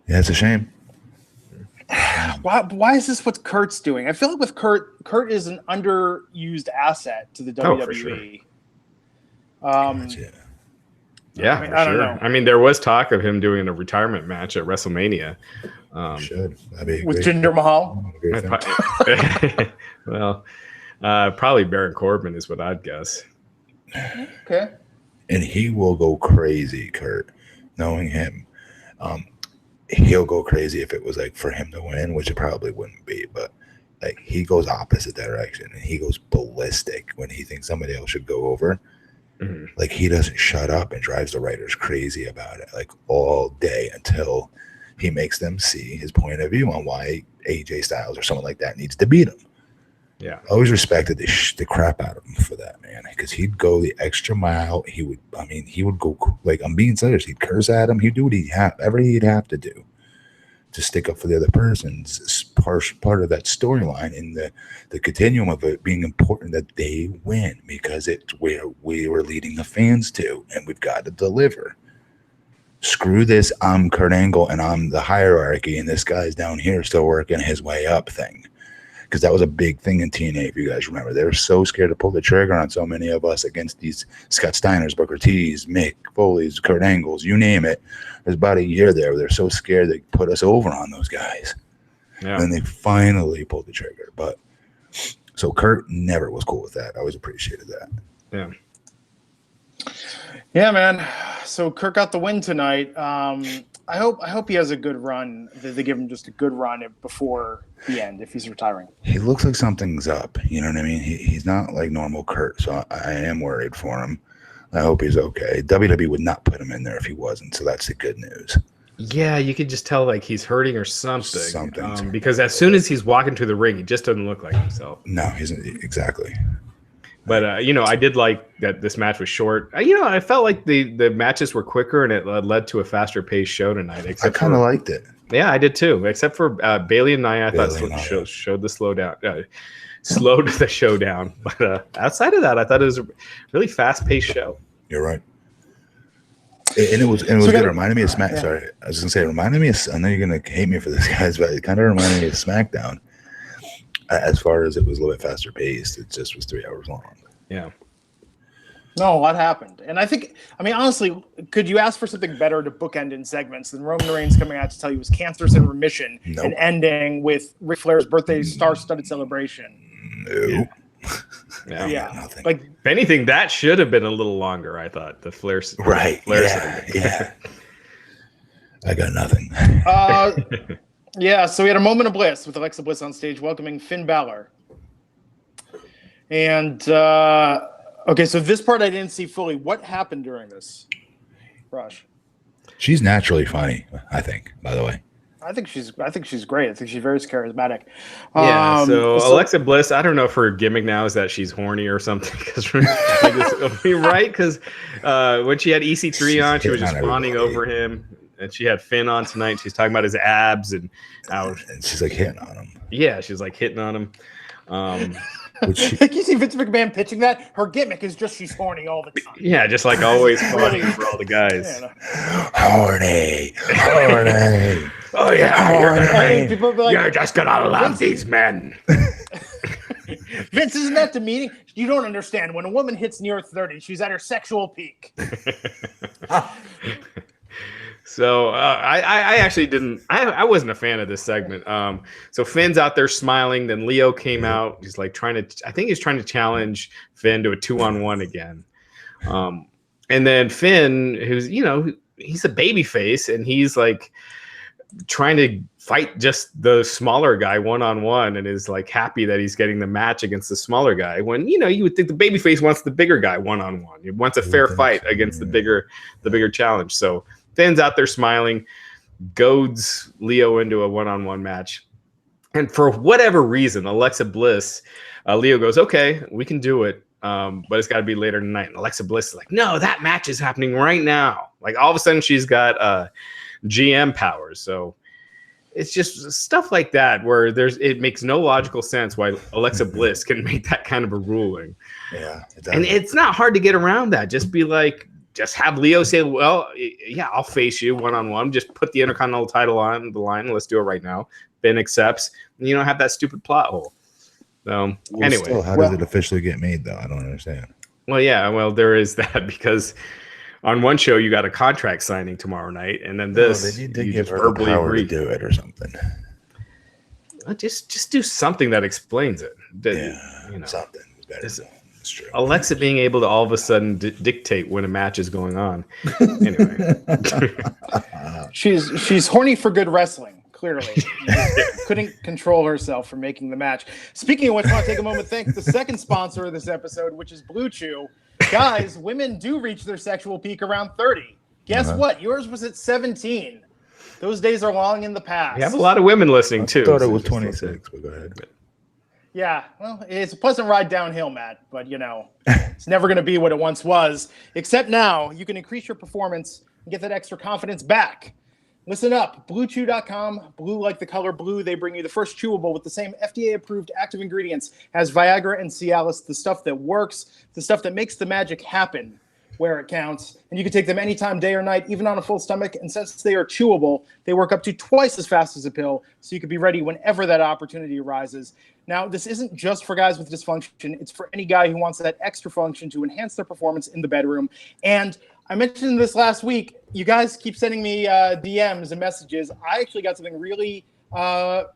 Yeah, it's a shame. Why is this what Kurt's doing? I feel like with Kurt is an underused asset to the WWE. For sure. Yeah, I don't know. I mean, there was talk of him doing a retirement match at WrestleMania. Should. That'd be with Jinder Mahal. Well, probably Baron Corbin is what I'd guess. Okay. And he will go crazy, Kurt. Knowing him, he'll go crazy if it was like for him to win, which it probably wouldn't be. But like he goes opposite direction and he goes ballistic when he thinks somebody else should go over. Mm-hmm. Like he doesn't shut up and drives the writers crazy about it like all day until he makes them see his point of view on why AJ Styles or someone like that needs to beat him. Yeah, I always respected the crap out of him for that, man, because he'd go the extra mile. He would go, like, I'm being serious. He'd curse at him. He'd do what he'd have to do to stick up for the other person's part of that storyline in the continuum of it being important that they win because it's where we were leading the fans to, and we've got to deliver. Screw this, I'm Kurt Angle and I'm the hierarchy, and this guy's down here still working his way up thing. Because that was a big thing in TNA, if you guys remember. They were so scared to pull the trigger on so many of us against these Scott Steiners, Booker T's, Mick Foley's, Kurt Angles, you name it. There's about a year there where they're so scared they put us over on those guys. Yeah. And they finally pulled the trigger. But so Kurt never was cool with that. I always appreciated that. Yeah. Yeah, man. So Kurt got the win tonight. I hope he has a good run. They give him just a good run before the end if he's retiring. He looks like something's up. You know what I mean? He's not like normal Kurt, so I am worried for him. I hope he's okay. WWE would not put him in there if he wasn't, so that's the good news. Yeah, you could just tell like he's hurting or something. Because as soon as he's walking to the ring, he just doesn't look like himself. No, he's exactly. But, you know, I did like that this match was short. You know, I felt like the matches were quicker and it led to a faster paced show tonight. I kind of liked it. Yeah, I did too. Except for Bailey and Nia, I thought showed the slowdown. Slowed the show down. But outside of that, I thought it was a really fast paced show. You're right. And it was good. It reminded me of SmackDown. Yeah. Sorry, I was going to say, it reminded me of, I know you're going to hate me for this, guys, but it kind of reminded me of SmackDown. As far as it was a little bit faster paced, it just was 3 hours long. Yeah. No, what happened? And I think, honestly, could you ask for something better to bookend in segments than Roman Reigns coming out to tell you his cancer's in remission and ending with Ric Flair's birthday star-studded celebration? No. Yeah. Like, if anything, that should have been a little longer, I thought. The Flair. Right. Yeah. I got nothing. Yeah, so we had a moment of bliss with Alexa Bliss on stage welcoming Finn Balor. And, okay, so this part I didn't see fully. What happened during this, Raj? She's naturally funny, I think, by the way. I think she's great. I think she's very charismatic. Yeah, so Alexa Bliss, I don't know if her gimmick now is that she's horny or something. Right? Because when she had EC3 on, she was just fawning over him. And she had Finn on tonight. She's talking about his abs and she's like hitting on him. Yeah, she's like hitting on him. Like you see Vince McMahon pitching that. Her gimmick is just she's horny all the time. Yeah, just like always horny for all the guys. Horny. Oh yeah, you're just gonna love these men. Vince, isn't that demeaning? You don't understand. When a woman hits near 30, she's at her sexual peak. So I actually didn't. I wasn't a fan of this segment. So Finn's out there smiling. Then Leo came out. He's like trying to. I think he's trying to challenge Finn to a 2-on-1 again. And then Finn, who's he's a baby face, and he's like trying to fight just the smaller guy one-on-one and is like happy that he's getting the match against the smaller guy, when you would think the babyface wants the bigger guy one-on-one. He wants a fair fight against the bigger challenge. So Finn's out there smiling, goads Leo into a one-on-one match. And for whatever reason, Alexa Bliss, Leo goes, okay, we can do it. But it's got to be later tonight. And Alexa Bliss is like, no, that match is happening right now. Like all of a sudden she's got GM powers. So it's just stuff like that where it makes no logical sense why Alexa Bliss can make that kind of a ruling. Yeah. And it's not hard to get around that. Just be like, just have Leo say, well, yeah, I'll face you one-on-one. Just put the Intercontinental title on the line. Let's do it right now. Ben accepts. And you don't have that stupid plot hole. So anyway. Still, how does it officially get made, though? I don't understand. Well, yeah. Well, there is that because on one show you got a contract signing tomorrow night, and then this you just her verbally the power agree to do it or something. Just do something that explains it. Something. It's true. Alexa being able to all of a sudden dictate when a match is going on. Anyway, she's horny for good wrestling. Clearly, couldn't control herself from making the match. Speaking of which, I want to take a moment to thank the second sponsor of this episode, which is Blue Chew. Guys, women do reach their sexual peak around 30. Guess what? Yours was at 17. Those days are long in the past. We have a lot of women listening too. I thought it was 26, but go ahead. Yeah, well, it's a pleasant ride downhill, Matt, but it's never going to be what it once was. Except now, you can increase your performance and get that extra confidence back. Listen up, BlueChew.com, blue like the color blue. They bring you the first chewable with the same FDA-approved active ingredients as Viagra and Cialis, the stuff that works, the stuff that makes the magic happen where it counts. And you can take them anytime, day or night, even on a full stomach. And since they are chewable, they work up to twice as fast as a pill, so you can be ready whenever that opportunity arises. Now, this isn't just for guys with dysfunction. It's for any guy who wants that extra function to enhance their performance in the bedroom. And I mentioned this last week. You guys keep sending me DMs and messages. I actually got something really kind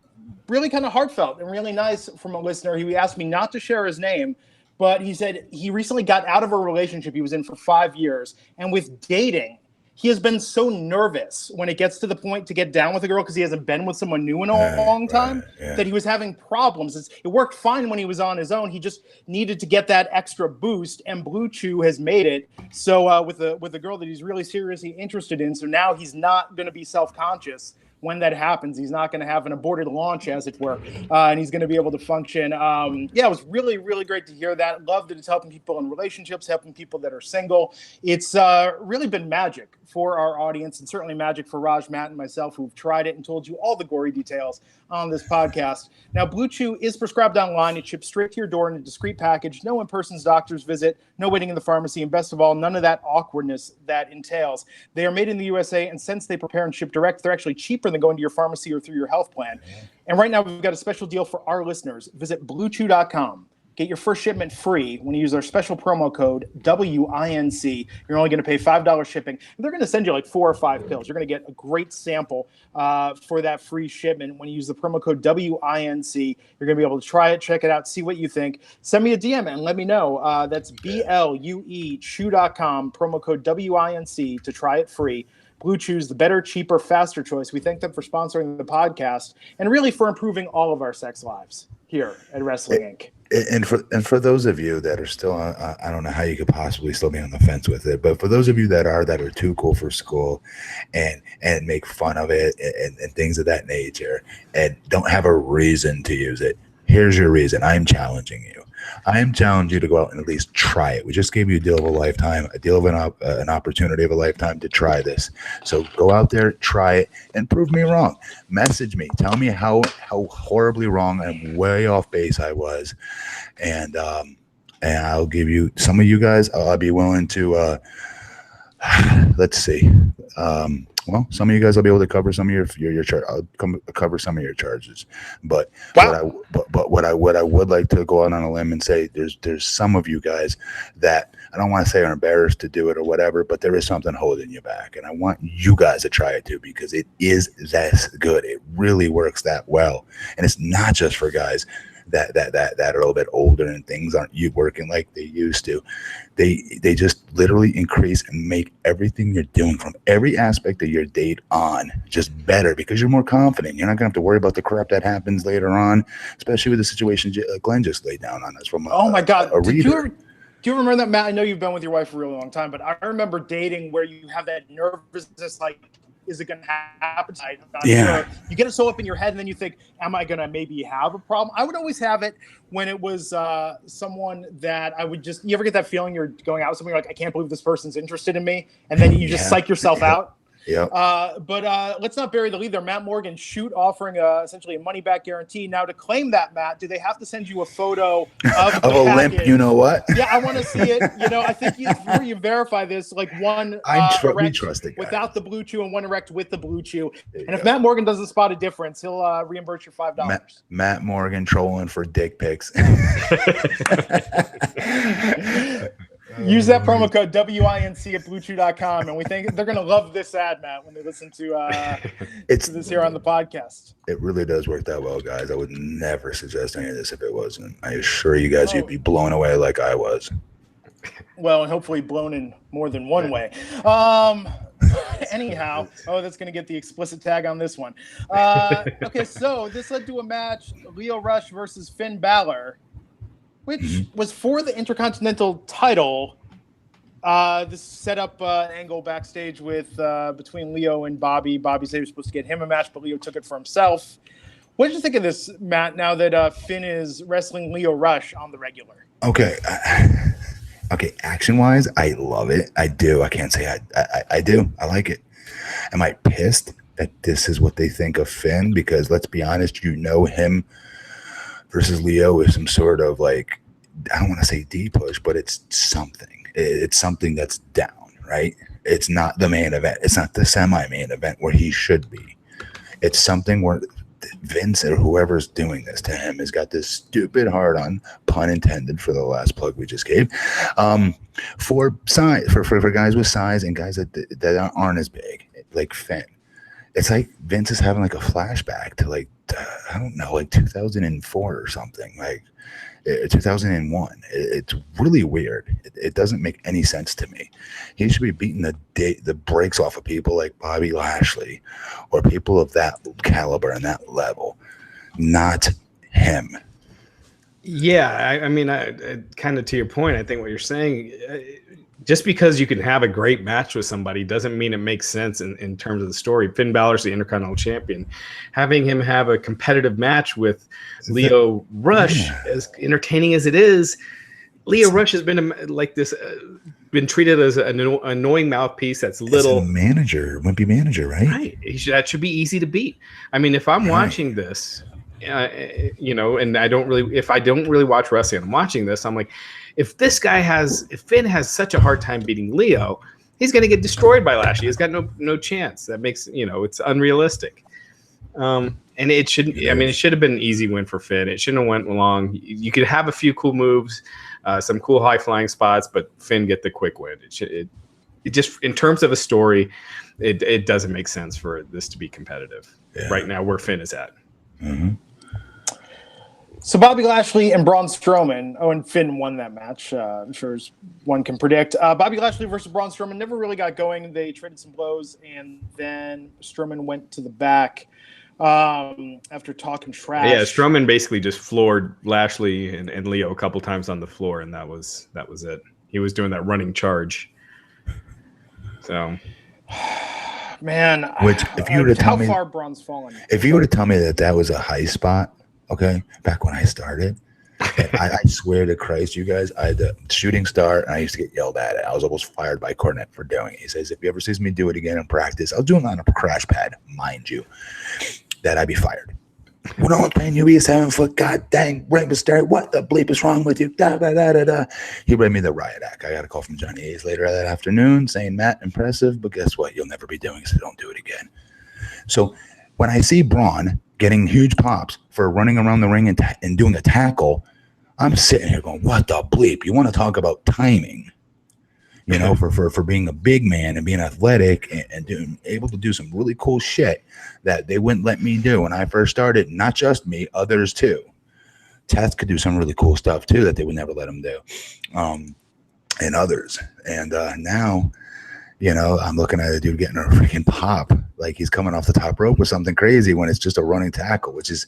of heartfelt and really nice from a listener. He asked me not to share his name, but he said he recently got out of a relationship he was in for 5 years. And with dating, he has been so nervous when it gets to the point to get down with a girl because he hasn't been with someone new in a long time that he was having problems. It worked fine when he was on his own. He just needed to get that extra boost, and Blue Chew has made it. So with a girl that he's really seriously interested in, so now he's not going to be self-conscious when that happens. He's not going to have an aborted launch, as it were, and he's going to be able to function. It was really, really great to hear that. Love that it's helping people in relationships, helping people that are single. It's really been magic for our audience, and certainly magic for Raj, Matt, and myself, who've tried it and told you all the gory details on this podcast. Now, Blue Chew is prescribed online. It ships straight to your door in a discreet package. No in-person doctor's visit, no waiting in the pharmacy, and best of all, none of that awkwardness that entails. They are made in the USA, and since they prepare and ship direct, they're actually cheaper than going to your pharmacy or through your health plan. And right now, we've got a special deal for our listeners. Visit BlueChew.com. Get your first shipment free when you use our special promo code WINC. You're only going to pay $5 shipping. And they're going to send you like 4 or 5 pills. You're going to get a great sample for that free shipment when you use the promo code WINC. You're going to be able to try it, check it out, see what you think. Send me a DM and let me know. That's BLUE Chew.com, promo code WINC to try it free. Blue Chew's the better, cheaper, faster choice. We thank them for sponsoring the podcast and really for improving all of our sex lives here at Wrestling Inc. And for those of you that are still, I don't know how you could possibly still be on the fence with it, but for those of you that are too cool for school and make fun of it and things of that nature and don't have a reason to use it, here's your reason. I'm challenging you. I am challenging you to go out and at least try it. We just gave you a deal of a lifetime, a deal of an opportunity of a lifetime to try this. So go out there, try it, and prove me wrong. Message me. Tell me how horribly wrong and way off base I was. And I'll give you, some of you guys, I'll be willing to, let's see. Well, some of you guys will be able to cover some of your I'll cover some of your charges, but what I would like to go out on a limb and say there's some of you guys that I don't want to say are embarrassed to do it or whatever, but there is something holding you back, and I want you guys to try it too because it is that good. It really works that well, and it's not just for guys. that are a little bit older and things aren't you working like they used to, they just literally increase and make everything you're doing from every aspect of your date on just better because you're more confident. You're not gonna have to worry about the crap that happens later on, especially with the situation Glenn just laid down on us from oh my god, a reader. Do you remember that, Matt? I know you've been with your wife for a really long time, but I remember dating where you have that nervousness, like, is it going to happen? I'm not sure. You get it so up in your head, and then you think, am I going to maybe have a problem? I would always have it when it was someone that I would just, you ever get that feeling you're going out with somebody, you're like, I can't believe this person's interested in me, and then you just psych yourself out? Yeah. But let's not bury the lead there. Matt Morgan, shoot, offering essentially a money-back guarantee. Now, to claim that, Matt, do they have to send you a photo of a limp? You know what? Yeah, I want to see it. I think before you verify this, like one we trust it, without the blue chew and one erect with the blue chew. And if Matt Morgan doesn't spot a difference, he'll reimburse your $5. Matt Morgan trolling for dick pics. Use that promo code WINC at BlueChew.com, and we think they're going to love this ad, Matt, when they listen to this here on the podcast. It really does work that well, guys. I would never suggest any of this if it wasn't. I assure you guys, you'd be blown away like I was. Well, and hopefully blown in more than one way. Anyhow, that's going to get the explicit tag on this one. Okay, so this led to a match, Lio Rush versus Finn Balor, which was for the Intercontinental title. This set up an angle backstage with between Lio and Bobby. Bobby said he was supposed to get him a match, but Lio took it for himself. What did you think of this, Matt, now that Finn is wrestling Lio Rush on the regular? Okay. Okay, action-wise, I love it. I do. I can't say I do. I like it. Am I pissed that this is what they think of Finn? Because let's be honest, him versus Lio is some sort of like, I don't want to say D-push, but it's something. It's something that's down, right? It's not the main event. It's not the semi-main event where he should be. It's something where Vince or whoever's doing this to him has got this stupid hard-on, pun intended for the last plug we just gave, for size, for guys with size and guys that aren't as big, like Finn. It's like Vince is having like a flashback to like, I don't know, like 2004 or something, like 2001. It's really weird. It doesn't make any sense to me. He should be beating the brakes off of people like Bobby Lashley or people of that caliber and that level, not him. Yeah, I mean, kind of to your point, I think what you're saying, just because you can have a great match with somebody doesn't mean it makes sense in terms of the story. Finn Balor's the Intercontinental Champion. Having him have a competitive match with Lio Rush, as entertaining as it is, Lio Rush has been been treated as an annoying mouthpiece that's little. It's a manager, wimpy manager, right? Right. That should be easy to beat. I mean, if I'm watching this, and I don't really watch wrestling, I'm watching this, I'm like, if Finn has such a hard time beating Lio, he's going to get destroyed by Lashley. He's got no chance. That makes, it's unrealistic. And it shouldn't, it should have been an easy win for Finn. It shouldn't have went long. You could have a few cool moves, some cool high flying spots, but Finn get the quick win. It just, in terms of a story, it doesn't make sense for this to be competitive right now where Finn is at. Mm-hmm. So Bobby Lashley and Braun Strowman. Oh, and Finn won that match. I'm sure as one can predict. Bobby Lashley versus Braun Strowman never really got going. They traded some blows, and then Strowman went to the back after talking trash. Yeah, Strowman basically just floored Lashley and Lio a couple times on the floor, and that was it. He was doing that running charge. So, man, which if you were to tell me how far Braun's fallen, if you were to tell me that was a high spot. Okay, back when I started, and I swear to Christ, you guys, I had the shooting star, and I used to get yelled at. I was almost fired by Cornette for doing it. He says, if you ever sees me do it again in practice, I'll do it on a crash pad, mind you, that I'd be fired. Well, no one's paying you, be a 7 foot, god dang, ring was start. What the bleep is wrong with you? Da, da, da, da, da. He read me the riot act. I got a call from Johnny Hayes later that afternoon saying, Matt, impressive, but guess what? You'll never be doing it, so don't do it again. So when I see Braun getting huge pops for running around the ring and doing a tackle, I'm sitting here going, what the bleep? You want to talk about timing, for being a big man and being athletic and able to do some really cool shit that they wouldn't let me do when I first started. Not just me, others too. Teth could do some really cool stuff too that they would never let him do, and others. And now, you know, I'm looking at a dude getting a freaking pop, like he's coming off the top rope with something crazy when it's just a running tackle, which is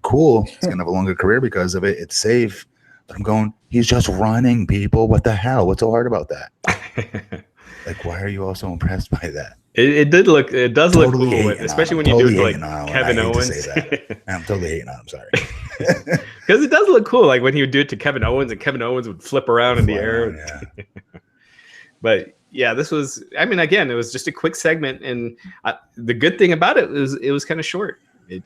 cool. He's gonna have a longer career because of it. It's safe. But I'm going, he's just running, people. What the hell? What's so hard about that? Like, why are you all so impressed by that? It does look Totally cool, especially when you do it like Kevin Owens. I'm totally hating on him. Sorry. Because it does look cool, like when he would do it to Kevin Owens, and Kevin Owens would flip around in the air. Yeah. But yeah, this was. I mean, again, it was just a quick segment, and the good thing about it was kind of short. It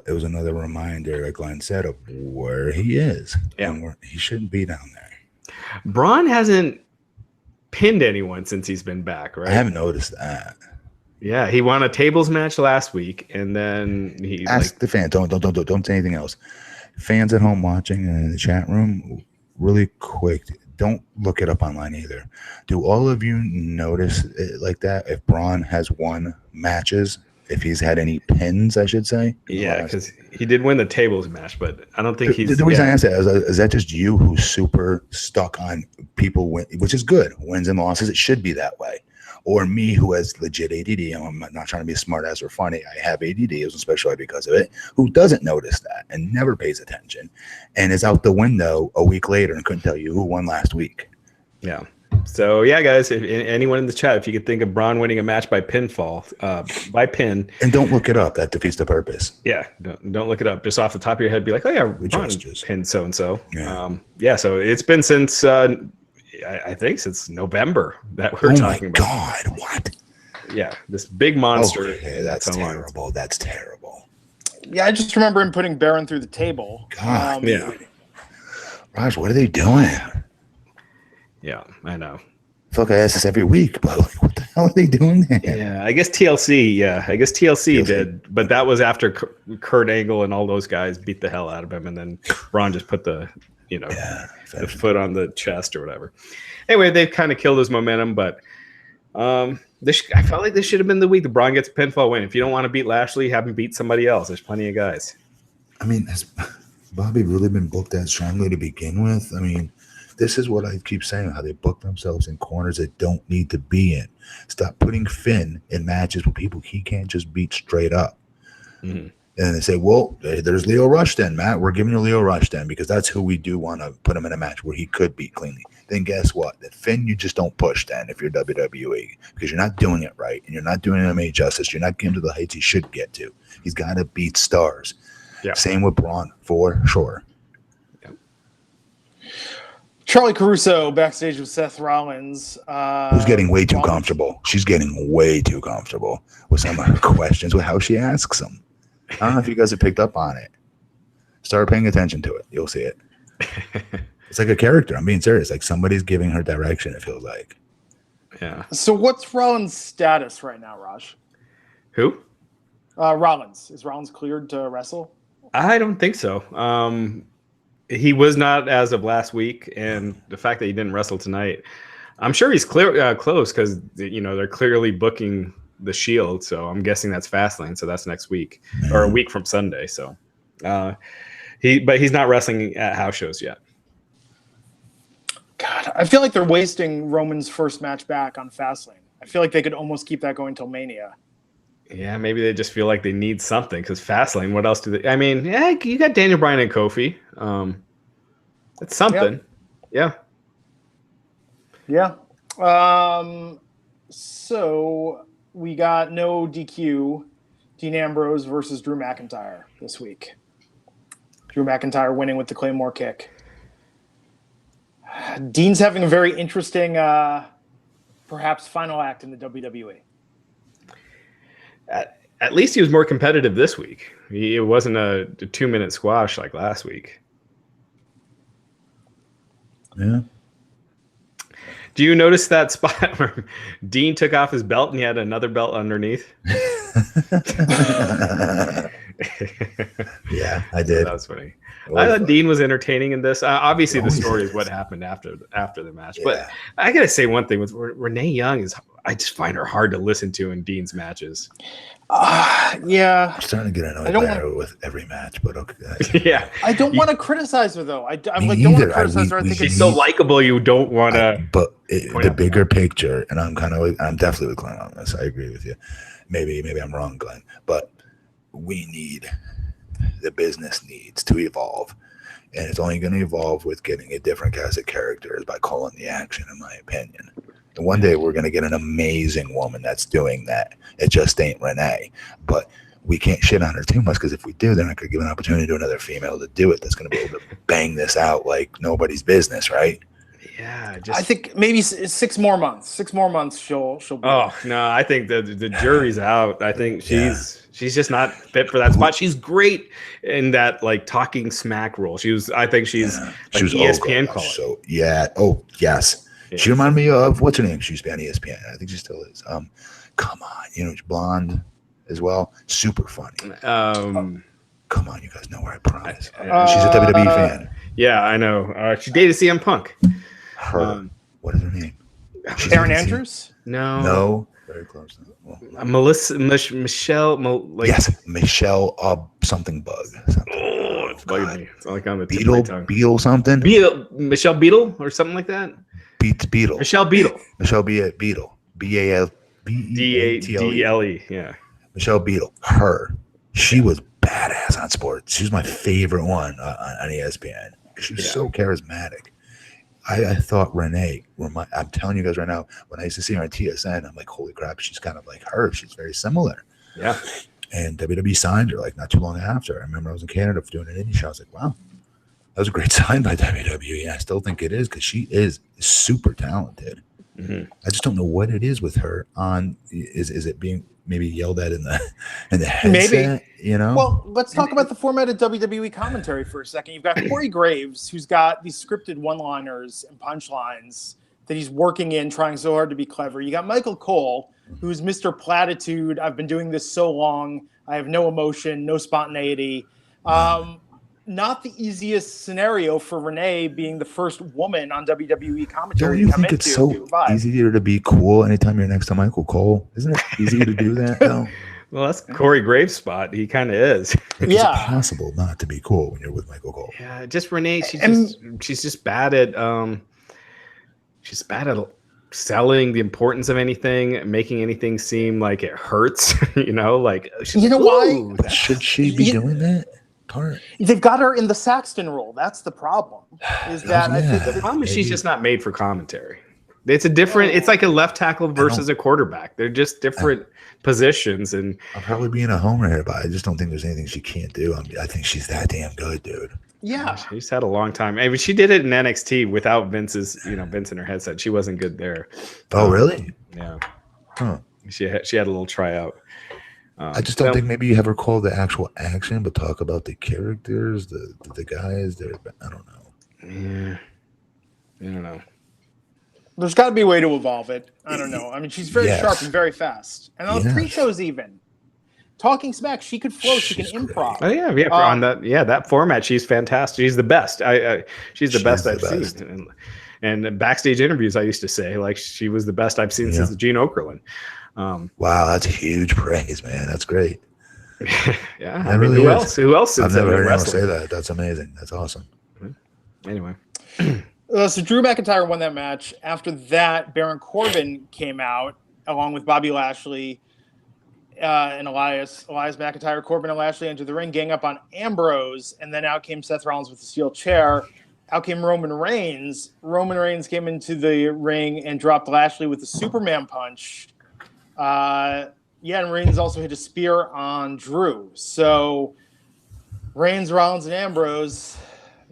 was another reminder, like Glenn said, of where he is. Yeah, and he shouldn't be down there. Braun hasn't pinned anyone since he's been back, right? I haven't noticed that. Yeah, he won a tables match last week, and then he ask the fans. Don't say anything else. Fans at home watching and in the chat room, really quick. Don't look it up online either. Do all of you notice it like that? If Braun has won matches, if he's had any pins, I should say. Yeah, because he did win the tables match, but I don't think he's. The reason I asked that is that just you who's super stuck on people win, which is good. Wins and losses, it should be that way. Or me who has legit ADD, and I'm not trying to be smart ass or funny. I have ADD, it was especially because of it, who doesn't notice that and never pays attention and is out the window a week later and couldn't tell you who won last week. Yeah. So yeah, guys, if anyone in the chat, if you could think of Braun winning a match by pinfall, by pin, and don't look it up, that defeats the purpose. Yeah, don't look it up. Just off the top of your head, be like, oh yeah, Braun pinned so and so. Yeah. So it's been since I think since November that we're talking about. Oh my God, what? Yeah, this big monster. Okay, that's terrible. That's terrible. Yeah, I just remember him putting Baron through the table. God, yeah. Raj, what are they doing? Yeah, I know. I feel like I ask this every week, but like, what the hell are they doing there? Yeah, I guess TLC. Yeah, I guess TLC did, but that was after Kurt Angle and all those guys beat the hell out of him, and then Braun just put the foot on the chest or whatever. Anyway, they've kind of killed his momentum, but I felt like this should have been the week that Braun gets a pinfall win. If you don't want to beat Lashley, have him beat somebody else. There's plenty of guys. I mean, has Bobby really been booked that strongly to begin with? I mean, this is what I keep saying, how they book themselves in corners that don't need to be in. Stop putting Finn in matches with people he can't just beat straight up. Mm-hmm. And they say, well, there's Leo Rush then, Matt. We're giving you Leo Rush then because that's who we do want to put him in a match where he could beat cleanly. Then guess what? That Finn, you just don't push then if you're WWE because you're not doing it right and you're not doing him any justice. You're not getting to the heights he should get to. He's got to beat stars. Yeah. Same with Braun, for sure. Yeah. Charlie Caruso backstage with Seth Rollins. Who's getting way too comfortable. She's getting way too comfortable with some of her questions, with how she asks them. I don't know if you guys have picked up on it. Start paying attention to it. You'll see it. It's like a character. I'm being serious. Like somebody's giving her direction, it feels like. Yeah. So what's Rollins' status right now, Raj? Who? Rollins. Is Rollins cleared to wrestle? I don't think so. He was not as of last week, and the fact that he didn't wrestle tonight, I'm sure he's close because they're clearly booking the Shield, so I'm guessing that's Fastlane, so that's next week or a week from Sunday. So, but he's not wrestling at house shows yet. God, I feel like they're wasting Roman's first match back on Fastlane. I feel like they could almost keep that going till Mania. Yeah, maybe they just feel like they need something because Fastlane. What else do they? I mean, yeah, you got Daniel Bryan and Kofi. It's something. Yep. Yeah. So we got no DQ. Dean Ambrose versus Drew McIntyre this week. Drew McIntyre winning with the Claymore kick. Dean's having a very interesting, perhaps final act in the WWE. At least he was more competitive this week. It wasn't a 2-minute squash like last week. Yeah. Do you notice that spot where Dean took off his belt and he had another belt underneath? Yeah, I did. That was funny. I thought Dean was entertaining in this. Obviously, the story is what happened after the match. But I gotta say one thing with Renee Young is I just find her hard to listen to in Dean's matches. Yeah, I'm starting to get annoyed by her with every match, but okay. Yeah, I don't want to criticize her though. I'm like, either. don't want to criticize her. I think she's so likable. You don't want to. But the bigger picture, and I'm definitely with Glenn on this. I agree with you. Maybe I'm wrong, Glenn, but the business needs to evolve, and it's only going to evolve with getting a different cast of characters by calling the action, in my opinion. And one day we're going to get an amazing woman that's doing that. It just ain't Renee, but we can't shit on her too much, because if we do, they're not going to give an opportunity to another female to do it that's going to be able to bang this out like nobody's business, right? Yeah, I think maybe 6 more months. 6 more months, she'll be. Oh no, I think the jury's out. I think she's just not fit for that spot. She's great in that like talking smack role. I think she's like ESPN caller. So yeah. Oh yes. Yeah. She reminded me of what's her name? She used to be on ESPN. I think she still is. Come on, she's blonde as well. Super funny. Come on, you guys know her. I promise. She's a WWE fan. Yeah, I know. She dated CM Punk. What is her name? Erin Andrews? No. Very close. Michelle. Yes, Michelle. Something bug. Oh, it's bugging me. It's like on the Beetle something. Michelle Beetle or something like that. Beetle. Michelle Beetle. Michelle Beetle. Beatle. Yeah. Michelle Beetle. She was badass on sports. She was my favorite one on ESPN. She was so charismatic. I thought Renee, I'm telling you guys right now, when I used to see her on TSN, I'm like, holy crap, she's kind of like her. She's very similar. Yeah. And WWE signed her like not too long after. I remember I was in Canada for doing an indie show. I was like, wow, that was a great sign by WWE. I still think it is, because she is super talented. Mm-hmm. I just don't know what it is with her. Is it being maybe yelled at in the headset? Maybe. Well, let's talk about the format of WWE commentary for a second. You've got Corey Graves, who's got these scripted one-liners and punchlines that he's working in, trying so hard to be clever. You got Michael Cole, who's Mr. Platitude. I've been doing this so long. I have no emotion, no spontaneity. Not the easiest scenario for Renee, being the first woman on WWE commentary. Don't you think it's so easier to be cool anytime you're next to Michael Cole? Isn't it easier to do that though? Well, that's Corey Graves' spot. He kind of is. It's impossible not to be cool when you're with Michael Cole. Yeah, just Renee. She's just bad at selling the importance of anything, making anything seem like it hurts. Like why? But should she be doing that? Part. They've got her in the Saxton role. That's the problem. I think the problem is she's just not made for commentary. It's a different. It's like a left tackle versus a quarterback. They're just different positions. And I'm probably being a homer here, but I just don't think there's anything she can't do. I think she's that damn good, dude. Yeah, she's had a long time. I mean, she did it in NXT without Vince in her headset. She wasn't good there. Oh, really? Yeah. Huh. She had a little tryout. I just don't think maybe you have her call the actual action, but talk about the characters, the guys. I don't know. Yeah, I don't know. There's got to be a way to evolve it. I don't know. I mean, she's very sharp and very fast. And on the pre-shows, even talking smack, she could flow. She can improv. Oh yeah. On that format, she's fantastic. She's the best. She's the best I've seen. And backstage interviews, I used to say like she was the best I've seen since Gene Okerlund. Wow, that's huge praise, man. That's great. Yeah, I mean, who else? I've never heard anyone say that. That's amazing. That's awesome. Anyway, so Drew McIntyre won that match. After that, Baron Corbin came out along with Bobby Lashley and Elias McIntyre. Corbin and Lashley entered the ring, gang up on Ambrose, and then out came Seth Rollins with the steel chair. Out came Roman Reigns. Roman Reigns came into the ring and dropped Lashley with the Superman punch. And Reigns also hit a spear on Drew. So Reigns, Rollins, and Ambrose,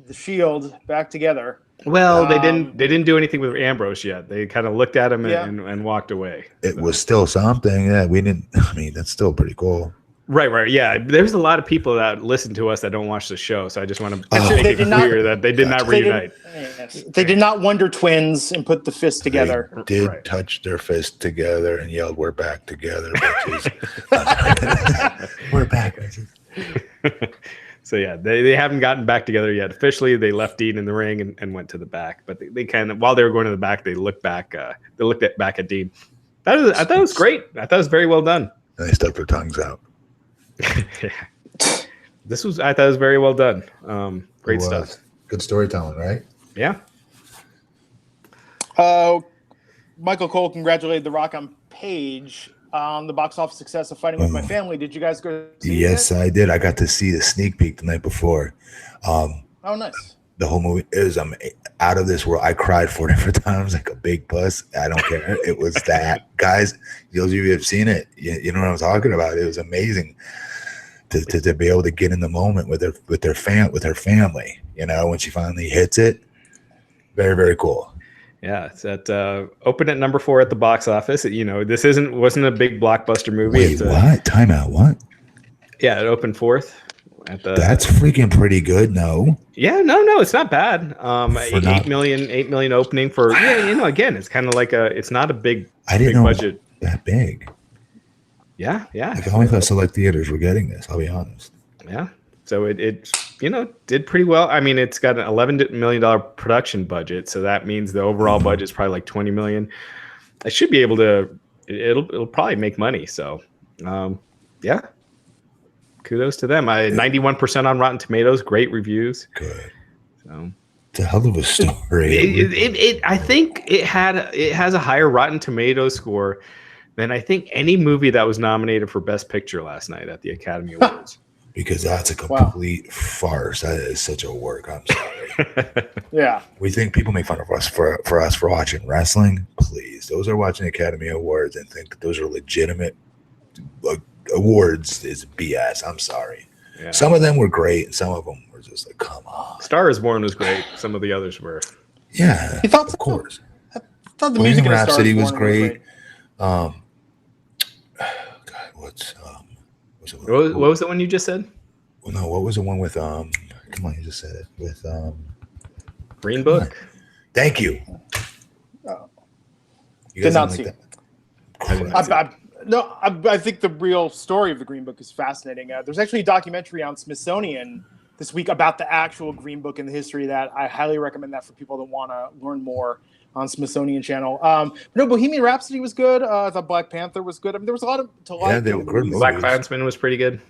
the Shield, back together. Well, they didn't do anything with Ambrose yet. They kind of looked at him and walked away. It was still something. Yeah, we didn't. I mean, that's still pretty cool. Right. Yeah, there's a lot of people that listen to us that don't watch the show, so I just want to make it clear that they did not reunite. They did not Wonder Twins and put the fist together. They did touch their fist together and yelled, "We're back together, bitches." We're back So yeah, they haven't gotten back together yet. Officially, they left Dean in the ring and went to the back. But they kind of, while they were going to the back, they looked back. They looked back at Dean. I thought it was great. I thought it was very well done. And they stuck their tongues out. Yeah. I thought it was very well done. Great stuff. Good storytelling, right? Yeah. Michael Cole congratulated The Rock on Paige on the box office success of Fighting With My Family. Did you guys go see it? Yes, I did. I got to see the sneak peek the night before. Oh, nice. The whole movie is out of this world. I cried 4 different times like a big puss. I don't care. It was that. Guys, those of you who have seen it, you know what I'm talking about. It was amazing to be able to get in the moment with her family, you know, when she finally hits it. Very, very cool. Yeah, it's at open at number 4 at the box office. You know, this wasn't a big blockbuster movie. Wait, what? Time out. What? Yeah, it opened 4th. That's freaking pretty good. No. Yeah, no, it's not bad. 8 million opening for again, it's kind of like it's not a big. I didn't big know budget. That big. Yeah. Like, I only thought select theaters were getting this. I'll be honest. Yeah. So it did pretty well. I mean, it's got an $11 million production budget, so that means the overall budget is probably like $20 million. I should be able to. It'll probably make money. So, yeah. Kudos to them. 91% on Rotten Tomatoes. Great reviews. Good. So it's a hell of a story. I think it has a higher Rotten Tomatoes score than I think any movie that was nominated for Best Picture last night at the Academy Awards. Because that's a complete farce. That is such a work. I'm sorry. Yeah. We think people make fun of us for watching wrestling. Please, those are watching Academy Awards and think that those are legitimate awards is BS. I'm sorry. Yeah. Some of them were great, and some of them were just like, come on. Star is Born was great. Some of the others were. Yeah, you thought of course. I thought the music in Rhapsody was great. Was God, what was the one you just said? Well, no, what was the one with come on, you just said it with Green Book. Thank you. You did not like see that? No, I think the real story of the Green Book is fascinating. There's actually a documentary on Smithsonian this week about the actual Green Book and the history of that. I highly recommend that for people that want to learn more on Smithsonian Channel. No, Bohemian Rhapsody was good. I thought Black Panther was good. I mean, there was a lot of they were good. Black Klansman was pretty good.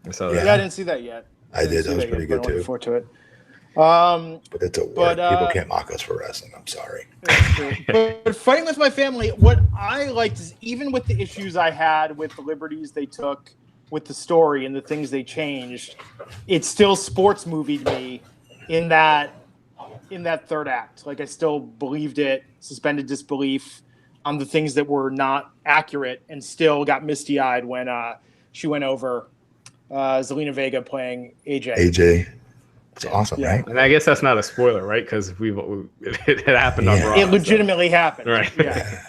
I saw that. Yeah, I didn't see that yet. I did. That was pretty good too. Looking forward to it. But it's a work. People can't mock us for wrestling. I'm sorry. But Fighting With My Family, what I liked is even with the issues I had with the liberties they took with the story and the things they changed, it still sports movied me in that third act. Like, I still believed it, suspended disbelief on the things that were not accurate, and still got misty-eyed when she went over Zelina Vega playing AJ. It's awesome, right? And I guess that's not a spoiler, right? Because it happened on Raw. It legitimately happened. Right. Yeah.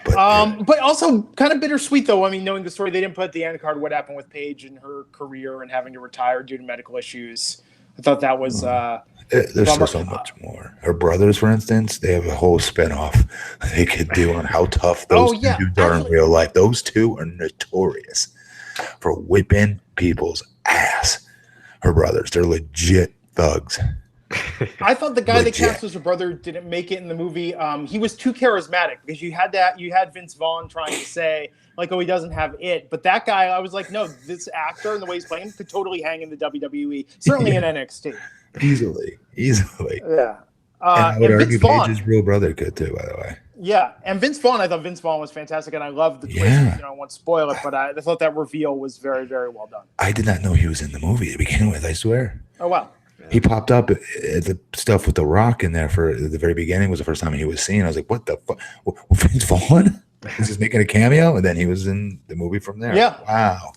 But also kind of bittersweet, though. I mean, knowing the story, they didn't put at the end card what happened with Paige and her career and having to retire due to medical issues. I thought that was there's still so much more. Her brothers, for instance, they have a whole spinoff they could do on how tough those two dudes are in real life. Those two are notorious for whipping people's ass. Her brothers, they're legit thugs. I thought the guy that cast as her brother didn't make it in the movie. He was too charismatic because you had Vince Vaughn trying to say like, oh, he doesn't have it, but that guy, I was like, no, this actor and the way he's playing could totally hang in the WWE, certainly in NXT. Easily. Yeah. And I would argue Paige's real brother could too, by the way. Yeah, and Vince Vaughn, I thought Vince Vaughn was fantastic, and I loved the twist. I won't spoil it, but I thought that reveal was very, very well done. I did not know he was in the movie to begin with, I swear. Oh, wow. He popped up at the stuff with The Rock in there for the very beginning. Was the first time he was seen. I was like, what the fuck? Vince Vaughn? He's just making a cameo? And then he was in the movie from there. Yeah. Wow.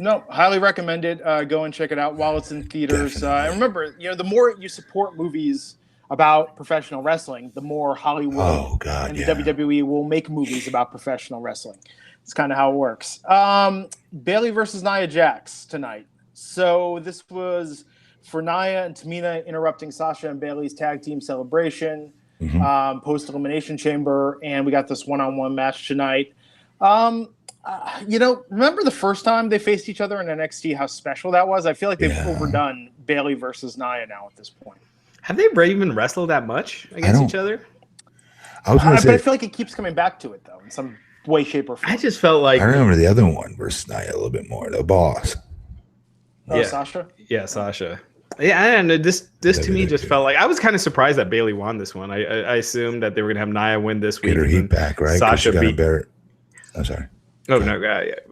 No, highly recommend it. Go and check it out while it's in theaters. And remember, the more you support movies about professional wrestling, the more Hollywood and the WWE will make movies about professional wrestling. It's kind of how it works. Bayley versus Nia Jax tonight. So this was for Nia and Tamina interrupting Sasha and Bayley's tag team celebration, post-elimination chamber, and we got this one-on-one match tonight. Remember the first time they faced each other in NXT, how special that was? I feel like they've overdone Bayley versus Nia now at this point. Have they even wrestled that much against each other? But I feel like it keeps coming back to it, though, in some way, shape, or form. I just felt like... I remember the other one versus Nia a little bit more. The Boss. Oh, Sasha? Yeah, Sasha. Yeah, and this to me just felt like... I was kind of surprised that Bayley won this one. I assumed that they were going to have Nia win this week. Get her heat back, right? Sasha beat Barrett. I'm sorry. Oh, no.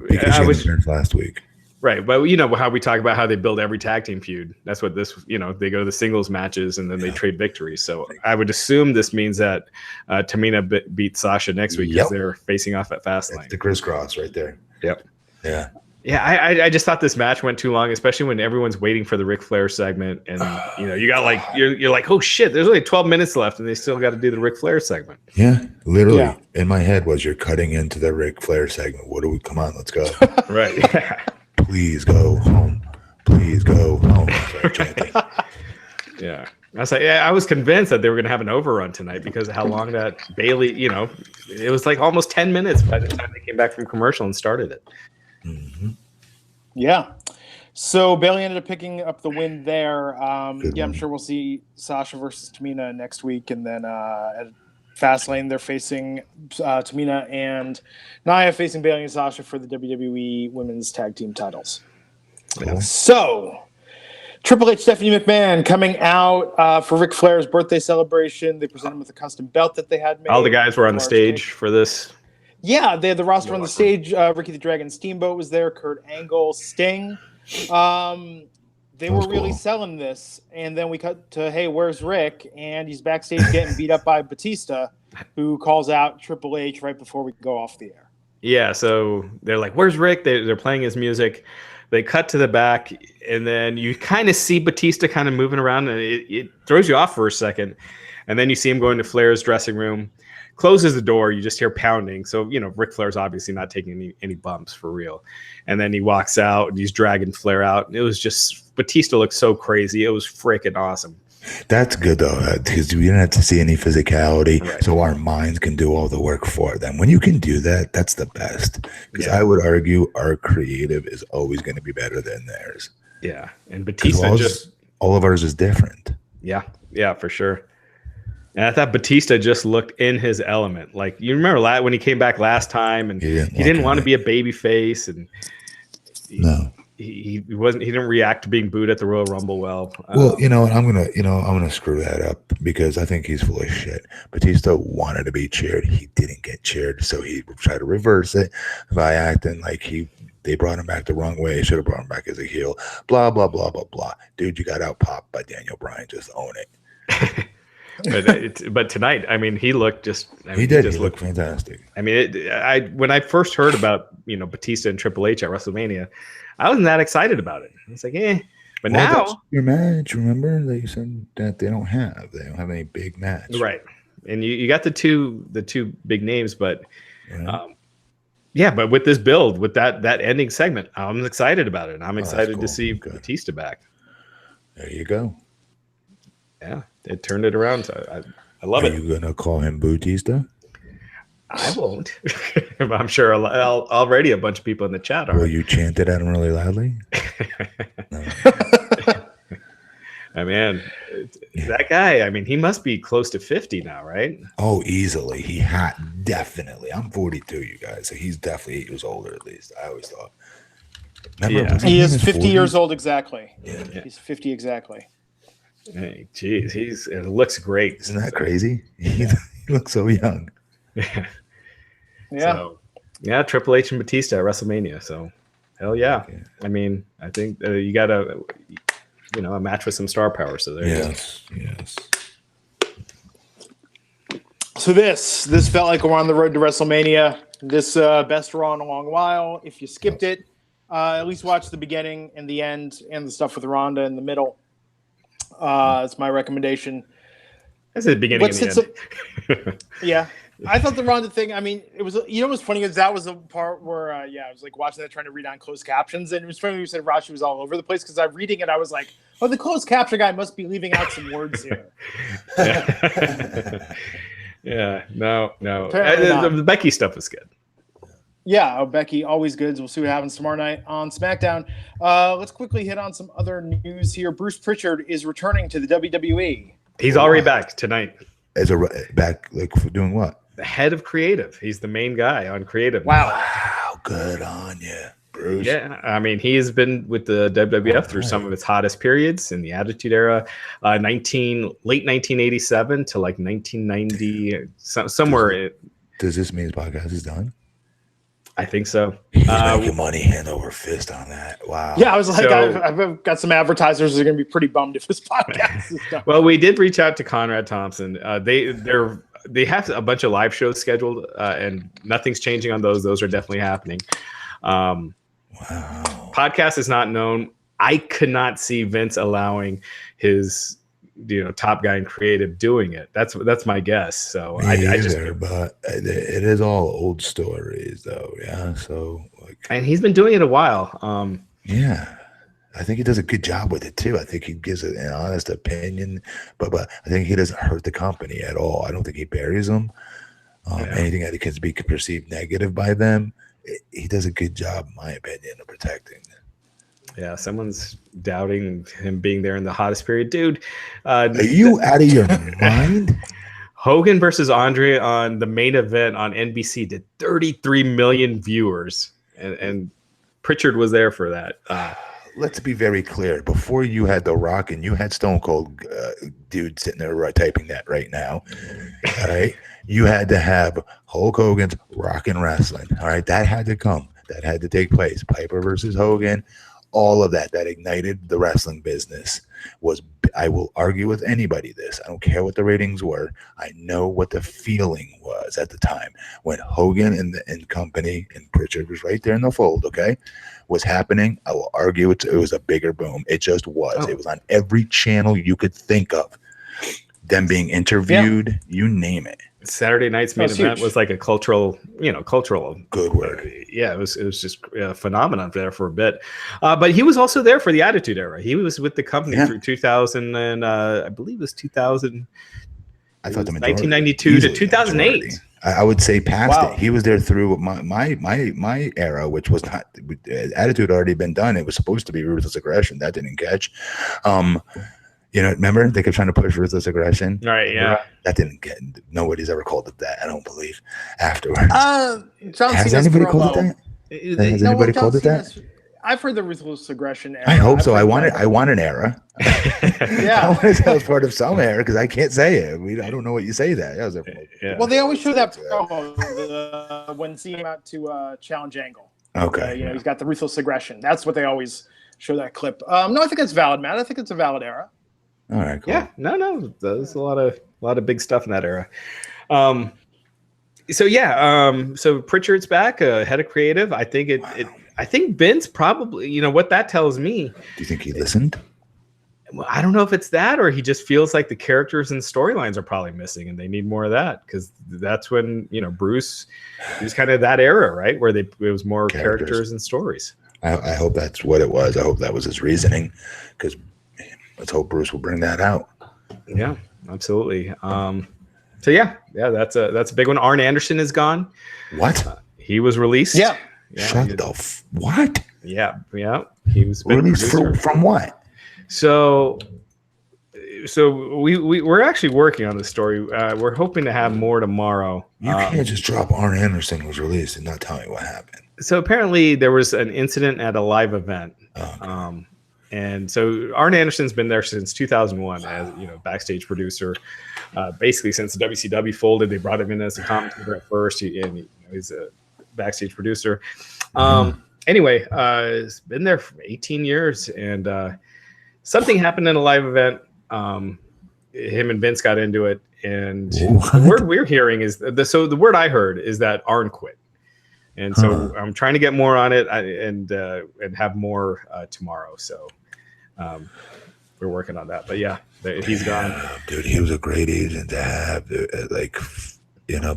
Because she was last week. Right, but you know how we talk about how they build every tag team feud. That's what this, they go to the singles matches and then they trade victories. So I would assume this means that Tamina beats Sasha next week because they're facing off at Fastlane. That's the crisscross right there. Yep. Yeah. Yeah, I just thought this match went too long, especially when everyone's waiting for the Ric Flair segment, and you got like you're like, oh shit, there's only 12 minutes left, and they still got to do the Ric Flair segment. Yeah, literally in my head was you're cutting into the Ric Flair segment. What do we? Come on, let's go. Right. Please go home. Please go home. Yeah. I was like, I was convinced that they were going to have an overrun tonight because of how long that Bayley, it was like almost 10 minutes by the time they came back from commercial and started it. Mm-hmm. Yeah. So Bayley ended up picking up the win there. I'm sure we'll see Sasha versus Tamina next week. And then at Fastlane, they're facing Tamina and Nia facing Bayley and Sasha for the WWE Women's Tag Team titles. Cool. So Triple H, Stephanie McMahon coming out for Ric Flair's birthday celebration. They presented him with a custom belt that they had made. All the guys were on the stage for this. Yeah, they had the roster on the stage. Ricky the Dragon Steamboat was there. Kurt Angle, Sting. They were really selling this. And then we cut to, hey, where's Rick? And he's backstage getting beat up by Batista, who calls out Triple H right before we go off the air. Yeah, so they're like, where's Rick? They're playing his music. They cut to the back, and then you kind of see Batista kind of moving around, and it throws you off for a second. And then you see him go into Flair's dressing room. Closes the door, you just hear pounding. So, Ric Flair's obviously not taking any bumps for real. And then he walks out and he's dragging Flair out. It was just, Batista looked so crazy. It was freaking awesome. That's good, though, because we didn't have to see any physicality, so our minds can do all the work for them. When you can do that, that's the best. Because I would argue our creative is always going to be better than theirs. Yeah, and Batista all of ours is different. Yeah, for sure. And I thought Batista just looked in his element. Like, you remember when he came back last time, and he didn't want to be a baby face, and he didn't react to being booed at the Royal Rumble well. Well, I'm gonna screw that up because I think he's full of shit. Batista wanted to be cheered. He didn't get cheered, so he tried to reverse it by acting like they brought him back the wrong way. Should have brought him back as a heel. Blah blah blah blah blah. Dude, you got out popped by Daniel Bryan. Just own it. But tonight, I mean, he looked just. He looked fantastic. I mean, when I first heard about Batista and Triple H at WrestleMania, I wasn't that excited about it. It's like, but now that's your match. Remember, they said that they don't have any big match, right? And you got the two big names, but but with this build, with that ending segment, I'm excited about it. I'm excited to see Batista back. There you go. Yeah, it turned it around. So I love it. Are you gonna call him Batista? I won't. I'm sure already a bunch of people in the chat are. Will you chant it at him really loudly? No. I mean, that guy. I mean, he must be close to 50 now, right? Oh, easily. Definitely. I'm 42, you guys. So he's definitely 8 years older, at least. I always thought. Remember, he is 50 years old exactly. Yeah. He's 50 exactly. Hey, geez, it looks great. Isn't that crazy? He looks so young. Yeah. Triple H and Batista at WrestleMania. So, hell yeah. I mean, I think you got a match with some star power. So there. Yes. So this felt like we're on the road to WrestleMania. This best Raw in a long while. If you skipped it, at least watch the beginning and the end and the stuff with Ronda in the middle. It's my recommendation. That's the beginning and the end. Yeah. I thought the Ronda thing, I mean, it was, what's funny is that was the part where, I was like watching that, trying to read on closed captions. And it was funny when you said Rashi was all over the place because I'm reading it. I was like, oh, the closed caption guy must be leaving out some words here. Yeah. No. The Becky stuff is good. Yeah, Becky, always good. We'll see what happens tomorrow night on SmackDown. Let's quickly hit on some other news here. Bruce Prichard is returning to the WWE. He's already back tonight. As a back, like for doing what? The head of creative. He's the main guy on creative. Wow, good on you, Bruce. Yeah, I mean, he has been with the WWF through some of its hottest periods in the Attitude Era, late 1987 to like 1990, somewhere. Does this mean his podcast is done? I think so. He's making money hand over fist on that. Wow. Yeah, I was like, I've got some advertisers who are going to be pretty bummed if this podcast is done. Well, we did reach out to Conrad Thompson. They have a bunch of live shows scheduled, and nothing's changing on those. Those are definitely happening. Wow. Podcast is not known. I could not see Vince allowing his top guy in creative doing it. That's my guess. So I just but it is all old stories though. Yeah. So and he's been doing it a while. Yeah. I think he does a good job with it too. I think he gives an honest opinion, but I think he doesn't hurt the company at all. I don't think he buries them. Anything that can be perceived negative by them, he does a good job, in my opinion, of protecting. Yeah, someone's doubting him being there in the hottest period. Dude, are you out of your mind? Hogan versus Andre on the main event on NBC did 33 million viewers, and Prichard was there for that. Let's be very clear. Before you had The Rock and you had Stone Cold dude sitting there typing that right now, all right? You had to have Hulk Hogan's Rockin' Wrestling, all right? That had to come. That had to take place. Piper versus Hogan. All of that ignited the wrestling business was, I will argue with anybody this. I don't care what the ratings were. I know what the feeling was at the time when Hogan and company and Prichard was right there in the fold, okay, was happening. I will argue it was a bigger boom. It just was. Oh. It was on every channel you could think of. Them being interviewed, you name it. Saturday night's main event was like a cultural good word. Yeah, it was just a phenomenon there for a bit. But he was also there for the Attitude Era. He was with the company through 2000 and I believe it was 2000. I thought 1992 to 2008. I would say past it. He was there through my era, which was not Attitude already been done. It was supposed to be Ruthless Aggression. That didn't catch. Remember they kept trying to push Ruthless Aggression. Right, yeah. That didn't get. Nobody's ever called it that. I don't believe. Afterwards, Has anybody called it that? Has anybody called it that? I've heard the Ruthless Aggression era. I hope so. I want an era. Yeah, I want to say I was part of some era because I can't say it. I don't know what you say that. Well, they always show that promo when CM came out to challenge Angle. Okay, he's got the Ruthless Aggression. That's what they always show that clip. No, I think it's valid, Matt. I think it's a valid era. All right, cool. Yeah, no, there's a lot of big stuff in that era. So Prichard's back, head of creative. I think I think Vince probably, what that tells me. Do you think he listened? Well, I don't know if it's that or he just feels like the characters and storylines are probably missing and they need more of that because that's when Bruce was kind of that era, right, where it was more characters and stories. I hope that's what it was. I hope that was his reasoning because. Let's hope Bruce will bring that out. Yeah, absolutely. So that's a big one. Arn Anderson is gone. What? He was released. Yeah. Shut the what? Yeah. He was released from what? So we're actually working on the story. We're hoping to have more tomorrow. You can't just drop Arn Anderson was released and not tell me what happened. So apparently there was an incident at a live event. Okay. And so Arn Anderson's been there since 2001 as backstage producer. Basically, since the WCW folded, they brought him in as a commentator at first. He's a backstage producer. Anyway, he's been there for 18 years, and something happened in a live event. Him and Vince got into it, and the word we're hearing is the word I heard is that Arn quit. And so I'm trying to get more on it and have more tomorrow. So we're working on that. But yeah, he's gone. Dude, he was a great agent to have.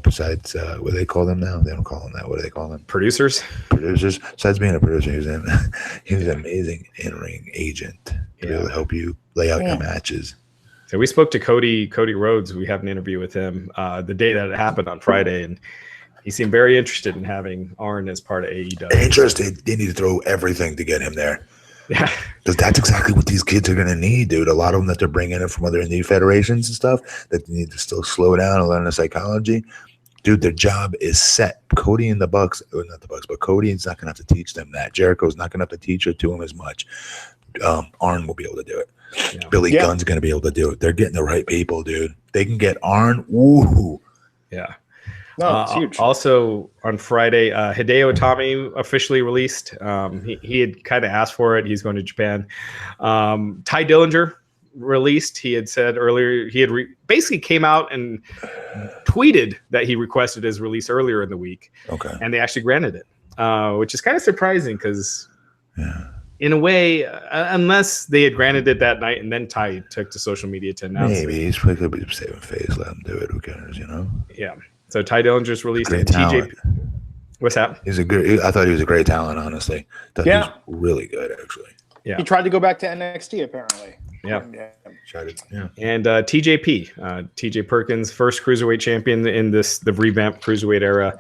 Besides what do they call them now? They don't call them that. What do they call them? Producers. Besides being a producer, he was an amazing in-ring agent to be able to help you lay out your matches. So we spoke to Cody Rhodes. We have an interview with him the day that it happened on Friday, and He seemed very interested in having Arn as part of AEW. Interested. They need to throw everything to get him there. Yeah. Because that's exactly what these kids are going to need, dude. A lot of them that they're bringing in from other indie federations and stuff that they need to still slow down and learn the psychology. Dude, their job is set. Cody and the Bucks, or not the Bucks, but Cody is not going to have to teach them that. Jericho's not going to have to teach it to him as much. Arn will be able to do it. Yeah. Billy Gunn's going to be able to do it. They're getting the right people, dude. They can get Arn. Woo. Yeah. No, it's huge. Also on Friday, Hideo Itami officially released. He had kind of asked for it. He's going to Japan. Ty Dillinger released. He had said earlier, he had basically came out and tweeted that he requested his release earlier in the week. Okay. And they actually granted it, which is kind of surprising because in a way, unless they had granted it that night and then Ty took to social media to announce it. Maybe he's probably saving face. Let him do it. Who cares, you know? Yeah. So Ty Dillinger's released great it. TJ. What's that? I thought he was a great talent, honestly. He was really good, actually. Yeah. He tried to go back to NXT, apparently. Yeah. Yeah. And TJP, TJ Perkins, first cruiserweight champion in the revamped cruiserweight era.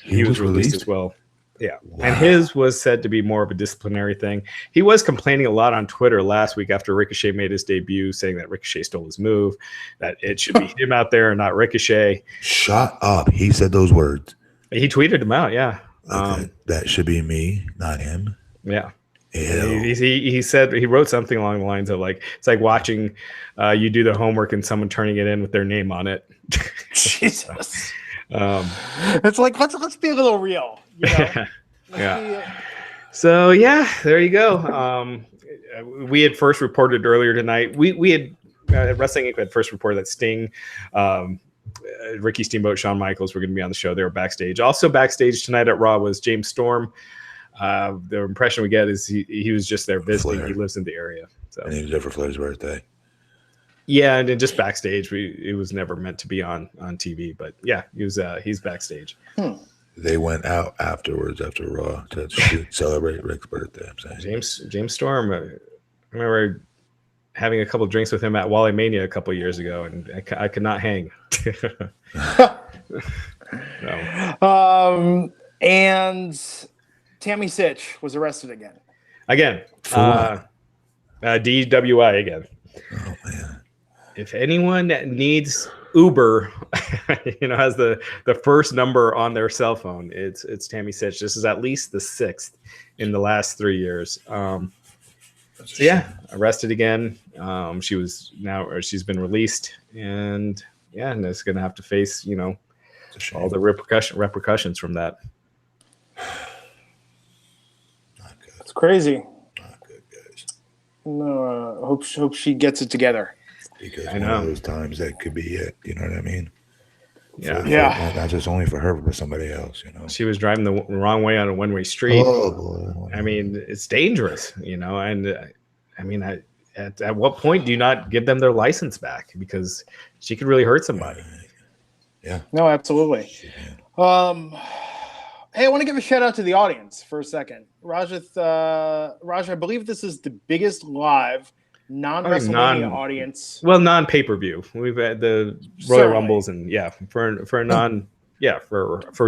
He was released as well. Yeah. Wow. And his was said to be more of a disciplinary thing. He was complaining a lot on Twitter last week after Ricochet made his debut, saying that Ricochet stole his move, that it should be him out there and not Ricochet. Shut up. He said those words. He tweeted them out, yeah. Okay. That should be me, not him. Yeah. He said, he wrote something along the lines of like, it's like watching you do the homework and someone turning it in with their name on it. Jesus. It's like, let's be a little real. You know? So there you go. We had first reported earlier tonight. We had Wrestling Inc. had first reported that Sting, Ricky Steamboat, Shawn Michaels were going to be on the show. They were backstage. Also backstage tonight at Raw was James Storm. The impression we get is he was just there visiting. Flair. He lives in the area. So. And he was there for Flair's birthday. Yeah, and then just backstage. It was never meant to be on TV, but yeah, he's backstage. They went out afterwards after Raw to celebrate Ric's birthday. I'm saying James Storm. I remember having a couple drinks with him at Wally Mania a couple years ago, and I could not hang. No. And Tammy Sytch was arrested again. DWI again. Oh man. If anyone that needs Uber, has the first number on their cell phone, it's Tammy Sytch. This is at least the 6th in the last 3 years. Arrested again. She's been released, and it's going to have to face all the repercussions from that. Not good. It's crazy. Not good, guys. No, hope she gets it together. Because one of those times that could be it. You know what I mean? Yeah. Not just only for her, but for somebody else. She was driving the wrong way on a one-way street. Oh boy! I mean, it's dangerous. And at what point do you not give them their license back, because she could really hurt somebody? Yeah. No, absolutely. Hey, I want to give a shout out to the audience for a second. Raj, I believe this is the biggest live non-WrestleMania audience. Well, non-pay-per-view. We've had the Royal Rumbles and for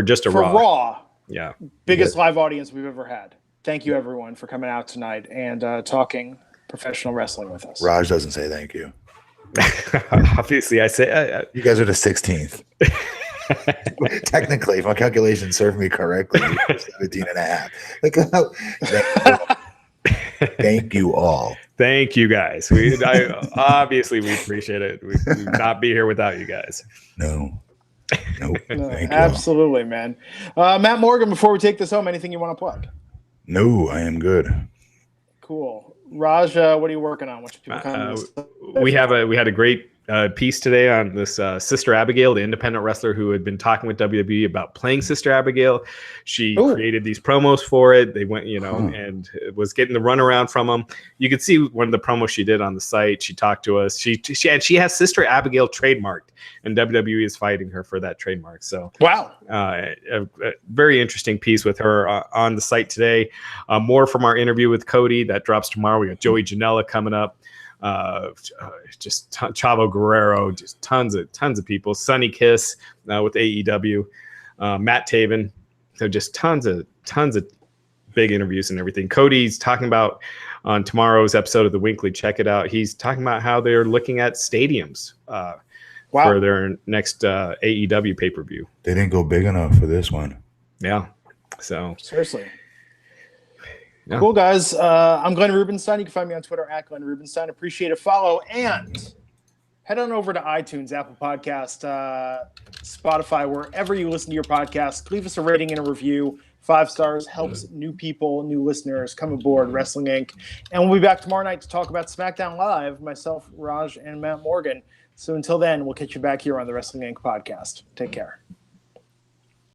just a Raw. For Raw. Yeah. Biggest live audience we've ever had. Thank you everyone for coming out tonight and talking professional wrestling with us. Raj doesn't say thank you. Obviously, I say you guys are the 16th. Technically, if my calculations serve me correctly, 17 and a half. Thank you all. Thank you guys. Obviously we appreciate it. We would not be here without you guys. No. Thank you absolutely, all. Man. Matt Morgan, before we take this home, anything you want to plug? No, I am good. Cool. Raj, what are you working on? We had a great piece today on this Sister Abigail, the independent wrestler who had been talking with WWE about playing Sister Abigail. She created these promos for it. They went, and was getting the runaround from them. You could see one of the promos she did on the site. She talked to us. She has Sister Abigail trademarked, and WWE is fighting her for that trademark. So wow, a very interesting piece with her on the site today. More from our interview with Cody that drops tomorrow. We got Joey Janela coming up. Just Chavo Guerrero, just tons of people. Sunny Kiss with AEW. Matt Taven. So just tons of big interviews and everything. Cody's talking about on tomorrow's episode of the Weekly. Check it out. He's talking about how they're looking at stadiums for their next AEW pay-per-view. They didn't go big enough for this one. Yeah. So seriously. Yeah. Cool, guys. I'm Glenn Rubenstein. You can find me on Twitter at Glenn Rubenstein. Appreciate a follow. And head on over to iTunes, Apple Podcast, Spotify, wherever you listen to your podcast. Leave us a rating and a review. 5 stars helps new people, new listeners come aboard Wrestling Inc. And we'll be back tomorrow night to talk about SmackDown Live, myself, Raj, and Matt Morgan. So until then, we'll catch you back here on the Wrestling Inc. podcast. Take care.